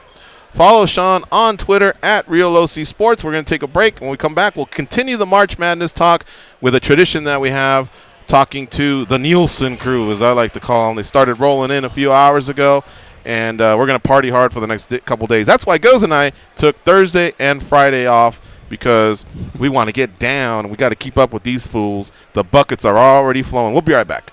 Follow Sean on Twitter at RealOC Sports. We're going to take a break. When we come back, we'll continue the March Madness talk with a tradition that we have, talking to the Nielsen crew, as I like to call them. They started rolling in a few hours ago, and we're going to party hard for the next couple days. That's why Goes and I took Thursday and Friday off, because we want to get down. We got to keep up with these fools. The buckets are already flowing. We'll be right back.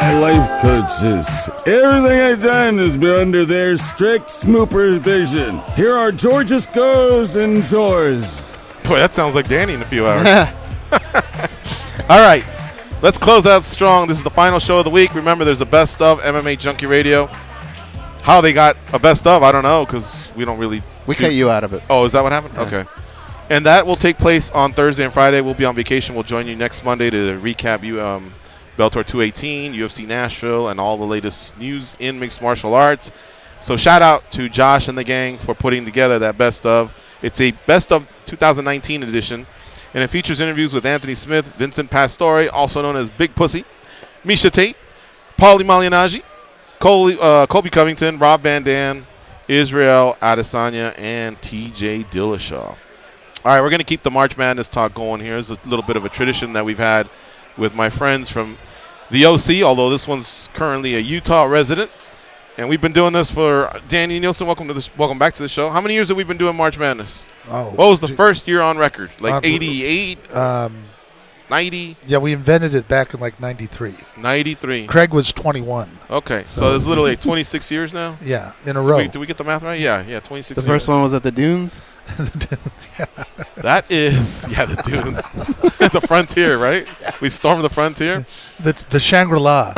my life coaches. Everything I've done has been under their strict supervision. Here are George's Goes and Yours. Boy, that sounds like Danny in a few hours. All right, let's close out strong. This is the final show of the week. Remember, there's a best of MMA Junkie Radio. How they got a best of, I don't know, because we don't really. We cut you out of it. Oh, is that what happened? Yeah. Okay. And that will take place on Thursday and Friday. We'll be on vacation. We'll join you next Monday to recap Bellator 218, UFC Nashville, and all the latest news in mixed martial arts. So shout out to Josh and the gang for putting together that best of. It's a best of 2019 edition, and it features interviews with Anthony Smith, Vincent Pastore, also known as Big Pussy, Misha Tate, Paulie Malignaggi, Colby Covington, Rob Van Dam, Israel Adesanya, and TJ Dillashaw. All right, we're going to keep the March Madness talk going here. It's a little bit of a tradition that we've had with my friends from the OC, although this one's currently a Utah resident. And we've been doing this for Danny Nielsen. Welcome back to the show. How many years have we been doing March Madness? Oh, what was the first year on record? Like 88, 90? Yeah, we invented it back in like 93. 93. Craig was 21. Okay, so it's literally 26 years now? Yeah, in a row. Did we get the math right? Yeah, 26 years. The first one was at the Dunes? The Dunes, yeah. That is, the Dunes. The Frontier, right? Yeah. We stormed the Frontier. The Shangri-La.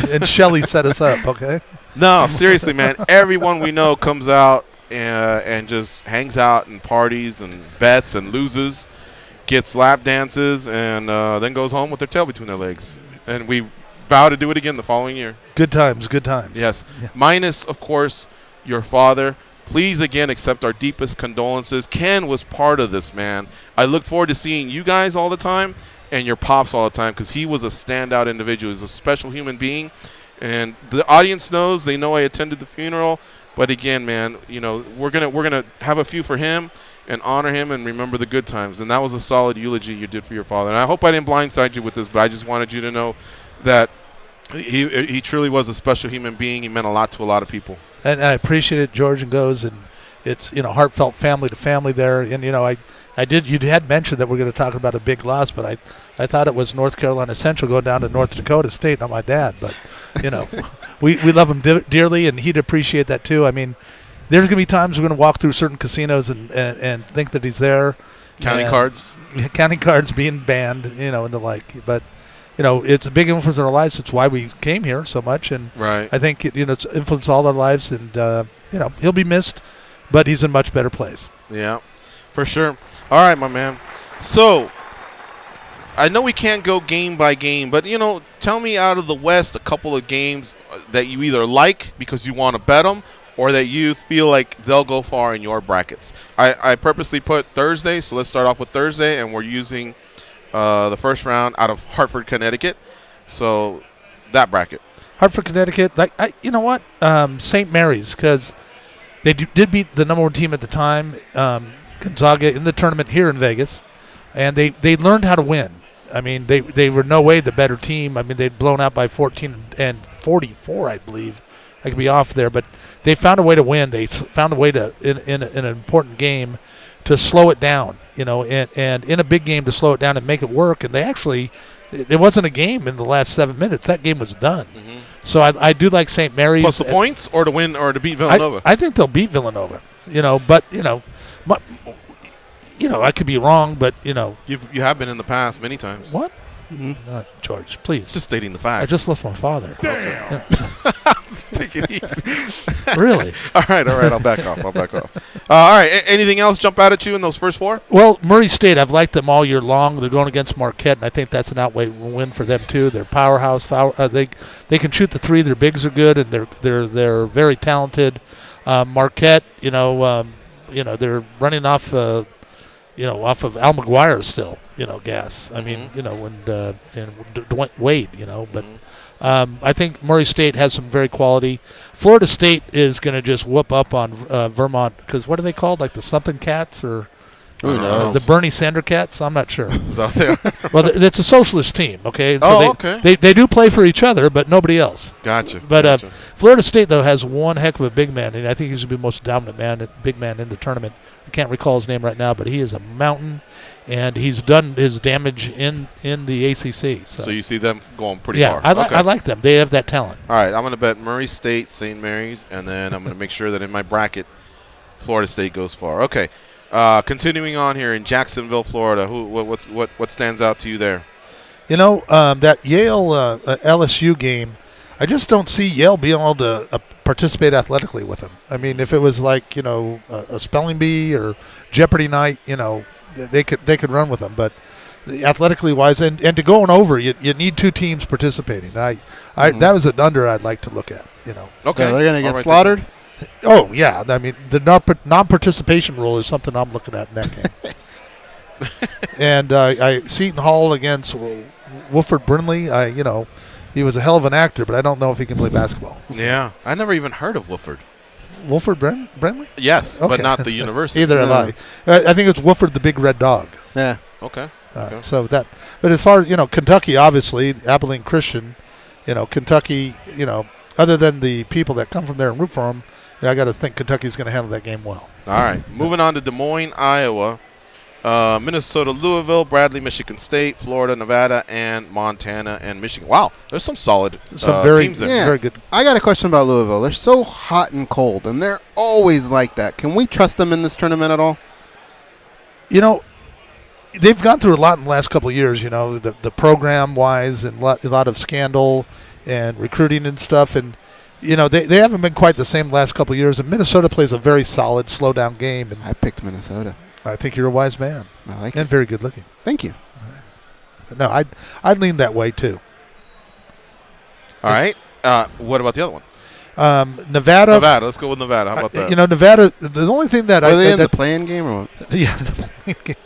And Shelley set us up, okay? No, seriously, man. Everyone we know comes out and just hangs out and parties and bets and loses, gets lap dances, and then goes home with their tail between their legs. And we vow to do it again the following year. Good times, good times. Yes. Yeah. Minus, of course, your father. Please, again, accept our deepest condolences. Ken was part of this, man. I look forward to seeing you guys all the time and your pops all the time because he was a standout individual. He's a special human being. And the audience knows. They know I attended the funeral. But, again, man, we're gonna have a few for him and honor him and remember the good times. And that was a solid eulogy you did for your father. And I hope I didn't blindside you with this, but I just wanted you to know that he truly was a special human being. He meant a lot to a lot of people. And I appreciate it, George and Goes, and it's heartfelt family to family there. And you had mentioned that we're going to talk about a big loss, but I thought it was North Carolina Central going down to North Dakota State, not my dad. But we love him dearly, and he'd appreciate that too. I mean, there's going to be times we're going to walk through certain casinos and think that he's there, counting cards, being banned, and the like, but. It's a big influence in our lives. It's why we came here so much, and right. I think it's influenced all our lives. And he'll be missed, but he's in a much better place. Yeah, for sure. All right, my man. So I know we can't go game by game, but tell me out of the West a couple of games that you either like because you want to bet them, or that you feel like they'll go far in your brackets. I purposely put Thursday, so let's start off with Thursday, and we're using. The first round out of Hartford, Connecticut. So that bracket. Hartford, Connecticut. You know what? St. Mary's, because they did beat the number one team at the time, Gonzaga, in the tournament here in Vegas, and they learned how to win. I mean, they were no way the better team. I mean, they'd blown out by 14 and 44, I believe. I could be off there, but they found a way to win. They found a way to in an important game to slow it down. And in a big game to slow it down and make it work. And it wasn't a game in the last 7 minutes. That game was done. Mm-hmm. So I do like St. Mary's. Plus the points, or to win, or to beat Villanova? I think they'll beat Villanova. But I could be wrong, but you have been in the past many times. What? Mm-hmm. George, please. Just stating the facts. I just lost my father. Damn. Take it easy. Really? All right. I'll back off. All right. Anything else jump out at you in those first four? Well, Murray State, I've liked them all year long. They're going against Marquette, and I think that's an outright win for them too. They're powerhouse. They can shoot the three. Their bigs are good, and they're very talented. Marquette, they're running off. Off of Al McGuire still, gas. I mean, and Dwayne Wade, but I think Murray State has some very quality. Florida State is going to just whoop up on Vermont because what are they called? Like the something cats or the Bernie Sanders cats? I'm not sure. Is that there? Well, it's a socialist team, okay? And so okay. They do play for each other, but nobody else. Gotcha. But Florida State, though, has one heck of a big man, and I think he's going to be the most dominant big man in the tournament. I can't recall his name right now, but he is a mountain. and he's done his damage in the ACC. So you see them going pretty far. Yeah, I like them. They have that talent. All right, I'm going to bet Murray State, St. Mary's, and then I'm going to make sure that in my bracket, Florida State goes far. Okay, continuing on here in Jacksonville, Florida. What stands out to you there? That Yale LSU game, I just don't see Yale being able to participate athletically with them. I mean, if it was like a spelling bee or Jeopardy night, they could run with them. But athletically wise, and to go over, you need two teams participating. That was an under I'd like to look at. Okay, they're going to get slaughtered. Oh yeah, I mean the non-participation rule is something I'm looking at in that game. And Seton Hall against Wolford Brimley, he was a hell of an actor, but I don't know if he can play basketball. Yeah, I never even heard of Wolford. Wolford Brimley? Yes, okay. but not the university. Either have I. I think it's Wolford the Big Red Dog. Yeah. Okay. So but as far as Kentucky, obviously Abilene Christian, Kentucky, other than the people that come from there and root for them, I got to think Kentucky's going to handle that game well. All right, moving on to Des Moines, Iowa. Minnesota, Louisville, Bradley, Michigan State, Florida, Nevada, and Montana and Michigan. Wow, there's some solid teams there. Yeah, very good. I got a question about Louisville. They're so hot and cold, and they're always like that. Can we trust them in this tournament at all? They've gone through a lot in the last couple of years, the program-wise and a lot of scandal and recruiting and stuff. And, they haven't been quite the same the last couple of years. And Minnesota plays a very solid, slow-down game. And I picked Minnesota. I think you're a wise man. I like and it. very good looking. Thank you. No, I'd lean that way too. All right. What about the other ones? Nevada. Let's go with Nevada. How about that? Nevada. The only thing that Are they in the playing game or what? Yeah, the playing game.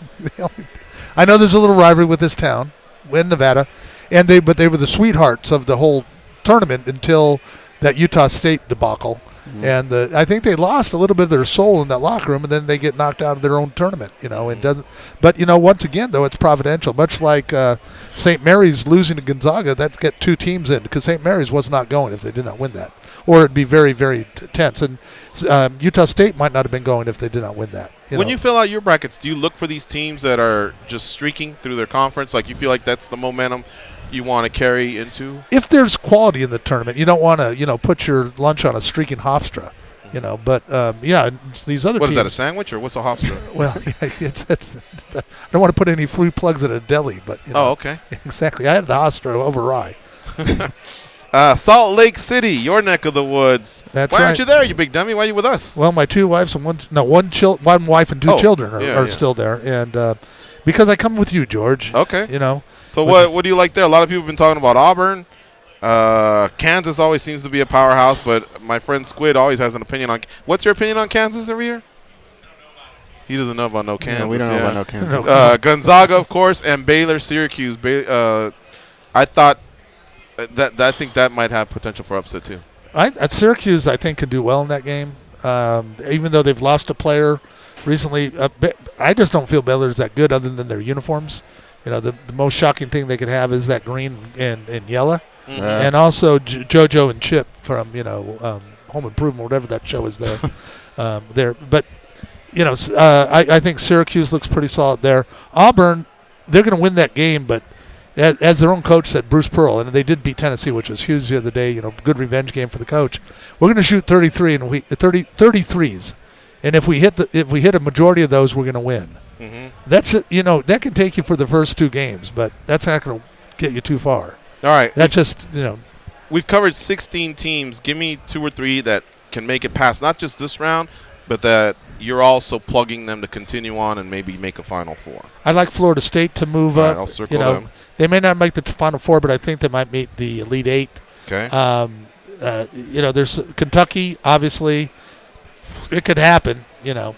I know there's a little rivalry with this town, in Nevada, but they were the sweethearts of the whole tournament until that Utah State debacle. And I think they lost a little bit of their soul in that locker room, and then they get knocked out of their own tournament. And doesn't. But once again, though, it's providential. Much like St. Mary's losing to Gonzaga, that's get two teams in because St. Mary's was not going if they did not win that, or it'd be very, very tense. And Utah State might not have been going if they did not win that. When you fill out your brackets, do you look for these teams that are just streaking through their conference? Like you feel like that's the momentum you want to carry into? If there's quality in the tournament, you don't want to, put your lunch on a streaking Hofstra, But these other. What teams, is that? A sandwich or what's a Hofstra? Well, it's I don't want to put any free plugs at a deli, but Oh, okay. Exactly. I had the Hofstra over rye. Salt Lake City, your neck of the woods. That's Why right. aren't you there, you big dummy? Why are you with us? Well, my two wives and one wife and two children are still there, and because I come with you, George. Okay. So But- what do you like there? A lot of people have been talking about Auburn. Kansas always seems to be a powerhouse, but my friend Squid always has an opinion on. What's your opinion on Kansas every year? He doesn't know about no Kansas. No, we don't know about no Kansas. Gonzaga, of course, and Baylor, Syracuse. I thought I think that might have potential for upset too. At Syracuse, I think, could do well in that game, even though they've lost a player recently. I just don't feel Baylor's that good other than their uniforms. The most shocking thing they could have is that green and yellow. Mm-hmm. And also JoJo and Chip from, Home Improvement, whatever that show is there. But, I think Syracuse looks pretty solid there. Auburn, they're going to win that game, but as their own coach said, Bruce Pearl, and they did beat Tennessee, which was huge the other day, good revenge game for the coach. We're going to shoot 33s. And if we hit a majority of those, we're going to win. Mm-hmm. That's it. That can take you for the first two games, but that's not going to get you too far. All right. That just We've covered 16 teams. Give me two or three that can make it past not just this round, but that you're also plugging them to continue on and maybe make a Final Four. I like Florida State to move up. I'll circle them. They may not make the Final Four, but I think they might meet the Elite Eight. Okay. There's Kentucky, obviously. It could happen, And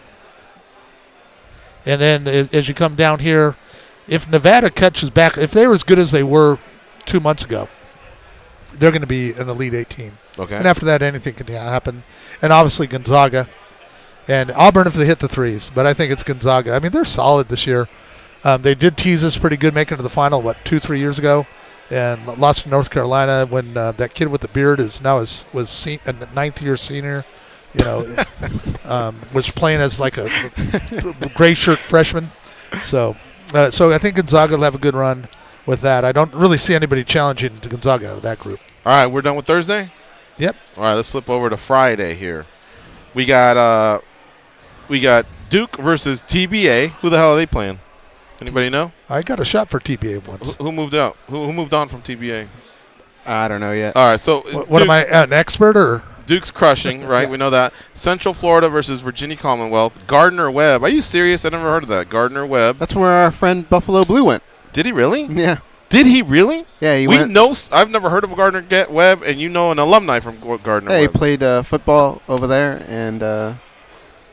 then as you come down here, if Nevada catches back, if they're as good as they were 2 months ago, they're going to be an Elite Eight team. Okay. And after that, anything can happen. And obviously Gonzaga. And Auburn if they hit the threes. But I think it's Gonzaga. I mean, they're solid this year. They did tease us pretty good making it to the final, 2-3 years ago? And lost to North Carolina when that kid with the beard was a ninth-year senior. Was playing as like a gray shirt freshman. So, So I think Gonzaga will have a good run with that. I don't really see anybody challenging Gonzaga out of that group. All right, we're done with Thursday? Yep. All right, let's flip over to Friday here. We got Duke versus TBA. Who the hell are they playing? Anybody know? I got a shot for TBA once. Who moved out? Who moved on from TBA? I don't know yet. All right, so what am I, an expert or? Duke's crushing, right? Yeah. We know that. Central Florida versus Virginia Commonwealth. Gardner-Webb. Are you serious? I never heard of that. Gardner-Webb. That's where our friend Buffalo Blue went. Did he really? Yeah. Did he really? Yeah, he we went. know. I've never heard of Gardner-Webb, and you know an alumni from Gardner-Webb. Yeah, he played football over there, and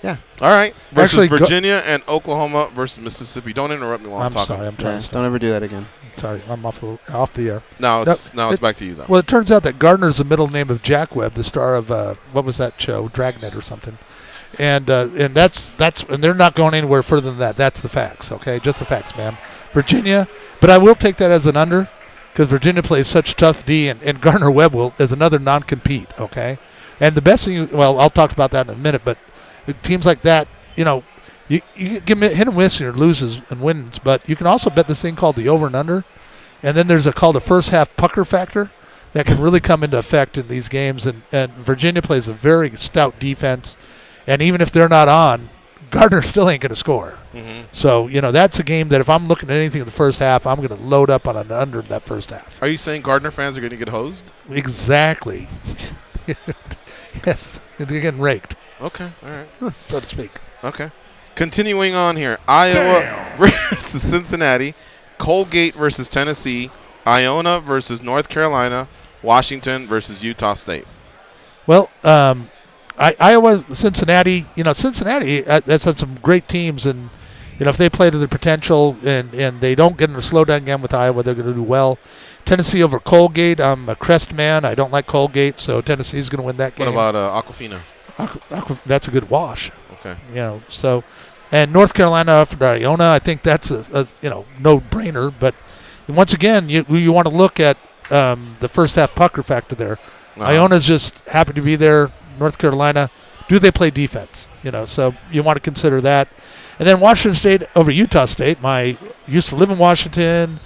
yeah. All right. Versus Actually, Virginia and Oklahoma versus Mississippi. Don't interrupt me while I'm talking. Sorry, I'm trying to don't ever do that again. Sorry, I'm off the air. Now it's back to you, though. Well, it turns out that Gardner's the middle name of Jack Webb, the star of what was that show, Dragnet or something, and that's and they're not going anywhere further than that. That's the facts, okay? Just the facts, ma'am. Virginia, but I will take that as an under because Virginia plays such tough D, and Gardner Webb is another non-compete, okay? And the best thing, I'll talk about that in a minute, but teams like that, you give me hit and miss and loses and wins, but you can also bet this thing called the over and under, and then there's called a first half pucker factor that can really come into effect in these games. And Virginia plays a very stout defense, and even if they're not on, Gardner still ain't going to score. Mm-hmm. So that's a game that if I'm looking at anything in the first half, I'm going to load up on an under in that first half. Are you saying Gardner fans are going to get hosed? Exactly. Yes, they're getting raked. Okay, all right, so to speak. Okay. Continuing on here, Iowa versus Cincinnati, Colgate versus Tennessee, Iona versus North Carolina, Washington versus Utah State. Well, Iowa, Cincinnati, Cincinnati has had some great teams, and if they play to their potential and they don't get in a slowdown game with Iowa, they're going to do well. Tennessee over Colgate. I'm a Crest man. I don't like Colgate, so Tennessee's going to win that game. What about Aquafina? That's a good wash. Okay. And North Carolina for Iona, I think that's a no-brainer. But once again, you want to look at the first half pucker factor there. Iona's just happy to be there. North Carolina, do they play defense? So you want to consider that. And then Washington State over Utah State. I used to live in Washington,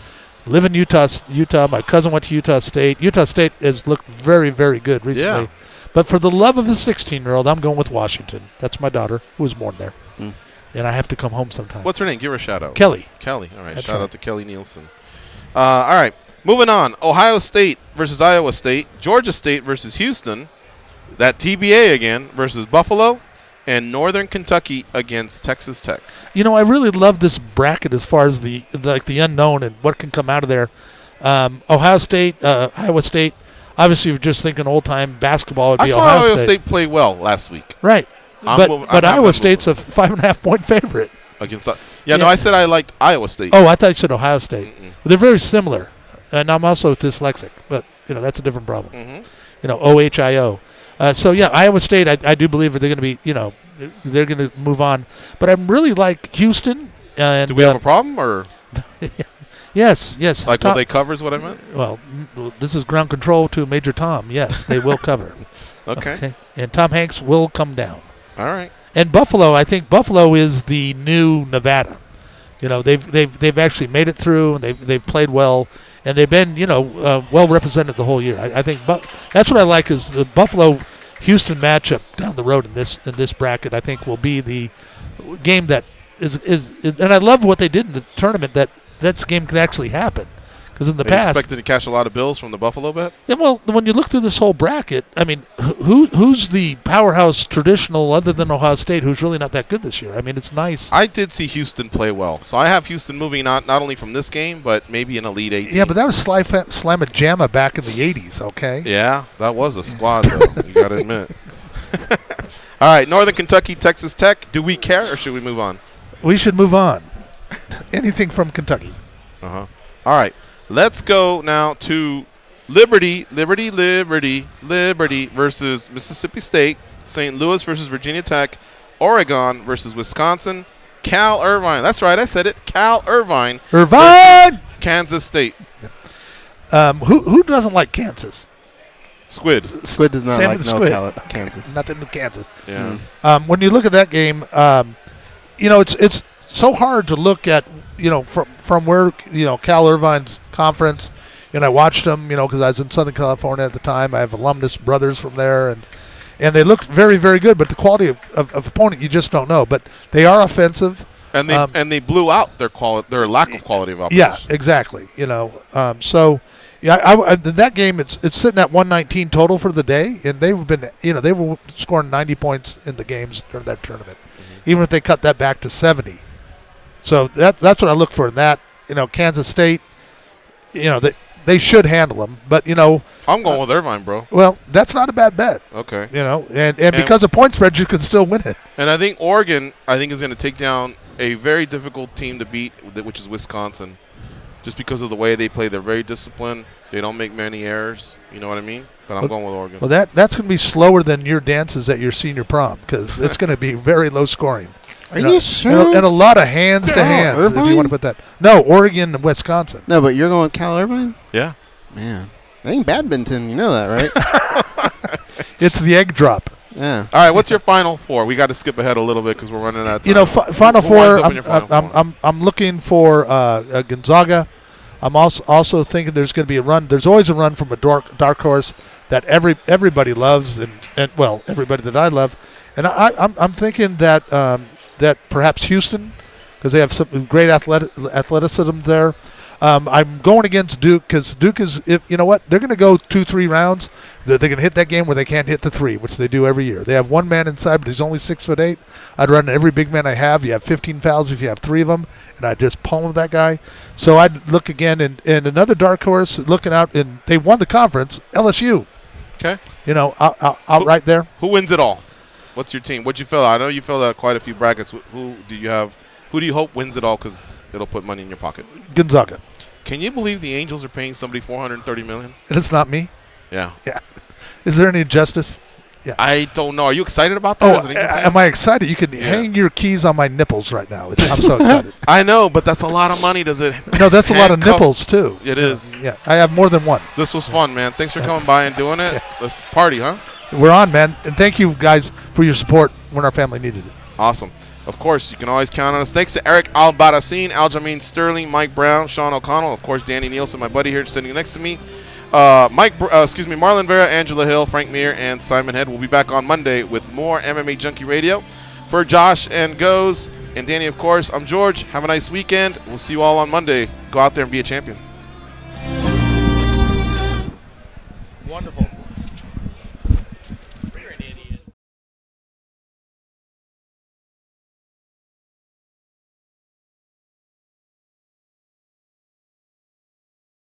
live in Utah. My cousin went to Utah State. Utah State has looked very, very good recently. Yeah. But for the love of a 16-year-old, I'm going with Washington. That's my daughter, who was born there. Mm. And I have to come home sometime. What's her name? Give her a shout-out. Kelly. Kelly. All right. That's Shout out to Kelly Nielsen. All right. Moving on. Ohio State versus Iowa State. Georgia State versus Houston. That TBA again versus Buffalo. And Northern Kentucky against Texas Tech. I really love this bracket as far as the unknown and what can come out of there. Ohio State, Iowa State. Obviously, if you're just thinking old-time basketball, it'd be Ohio State. I saw Iowa State play well last week. Right. But Iowa State's a 5.5-point favorite. Against no, I said I liked Iowa State. Oh, I thought you said Ohio State. They're very similar. And I'm also dyslexic, but, that's a different problem. Mm-hmm. OHIO. Iowa State, I do believe they're going to be, they're going to move on. But I really like Houston. Do we have a problem, or? Yes. Like, will they cover is what I meant? Well, this is ground control to Major Tom. Yes, they will cover. Okay. And Tom Hanks will come down. All right. And Buffalo, I think Buffalo is the new Nevada. They've actually made it through, and they've played well, and they've been well represented the whole year. I think that's what I like is the Buffalo-Houston matchup down the road in this bracket. I think will be the game that is and I love what they did in the tournament that game can actually happen. Because in the past, expected to cash a lot of bills from the Buffalo bet. Yeah, well, when you look through this whole bracket, I mean, who's the powerhouse traditional other than Ohio State? Who's really not that good this year? I mean, it's nice. I did see Houston play well, so I have Houston moving on not only from this game, but maybe an Elite 18. Yeah, but that was Slamma-Jamma back in the '80s. Okay. Yeah, that was a squad, though. You got to admit. All right, Northern Kentucky, Texas Tech. Do we care, or should we move on? We should move on. Anything from Kentucky. All right. Let's go now to Liberty versus Mississippi State, St. Louis versus Virginia Tech, Oregon versus Wisconsin, Cal Irvine. That's right, I said it. Cal Irvine. Kansas State. Who doesn't like Kansas? Squid. Squid does not Same like with Squid. Kansas. Nothing in Kansas. Yeah. When you look at that game, it's so hard to look at from where Cal Irvine's conference, and I watched them, because I was in Southern California at the time. I have alumnus brothers from there, and they looked very, very good. But the quality of opponent, you just don't know. But they are offensive. And they blew out their lack of quality of opposition. Yeah, exactly. So yeah, in that game it's sitting at 119 total for the day, and they were scoring 90 points in the games during that tournament, even if they cut that back to 70. So that's what I look for in that. Kansas State, they should handle them, but I'm going with Irvine, bro. Well, that's not a bad bet. Okay. And because of point spread, you can still win it. And I think Oregon, is going to take down a very difficult team to beat, which is Wisconsin, just because of the way they play. They're very disciplined. They don't make many errors. You know what I mean? But I'm going with Oregon. Well, that's going to be slower than your dances at your senior prom, because it's going to be very low scoring. Are you sure? And a lot of hands to hands, if you want to put that. No, Oregon and Wisconsin. No, but you're going Cal Irvine? Yeah. Man. I think badminton, you know that, right? It's the egg drop. Yeah. All right, what's your Final Four? We got to skip ahead a little bit because we're running out of time. Final Four, I'm looking for Gonzaga. I'm also thinking there's going to be a run. There's always a run from a dark horse that everybody loves, and everybody that I love. And I'm thinking that that perhaps Houston, because they have some great athleticism there. I'm going against Duke because Duke is, they're going to go 2-3 rounds. They're going to hit that game where they can't hit the three, which they do every year. They have one man inside, but he's only 6'8". I'd run every big man I have. You have 15 fouls if you have 3 of them, and I just pummel that guy. So I'd look again, and another dark horse looking out, and they won the conference, LSU. Okay. Out right there. Who wins it all? What's your team? What'd you fill out? I know you filled out quite a few brackets. Who do you have? Who do you hope wins it all because it'll put money in your pocket? Gonzaga. Can you believe the Angels are paying somebody $430 million? And it's not me? Yeah. Yeah. Is there any justice? Yeah. I don't know. Are you excited about that? Am I excited? You can hang your keys on my nipples right now. I'm so excited. I know, but that's a lot of money. Does it? No, that's a lot of nipples, too. It is. Yeah. I have more than one. This was fun, man. Thanks for coming by and doing it. Let's party, huh? We're on, man. And thank you, guys, for your support when our family needed it. Awesome. Of course, you can always count on us. Thanks to Eric Albarracin, Aljamain Sterling, Mike Brown, Sean O'Connell, of course, Danny Nielsen, my buddy here sitting next to me. Marlon Vera, Angela Hill, Frank Meir, and Simon Head. We'll be back on Monday with more MMA Junkie Radio. For Josh and Goes and Danny, of course, I'm George. Have a nice weekend. We'll see you all on Monday. Go out there and be a champion.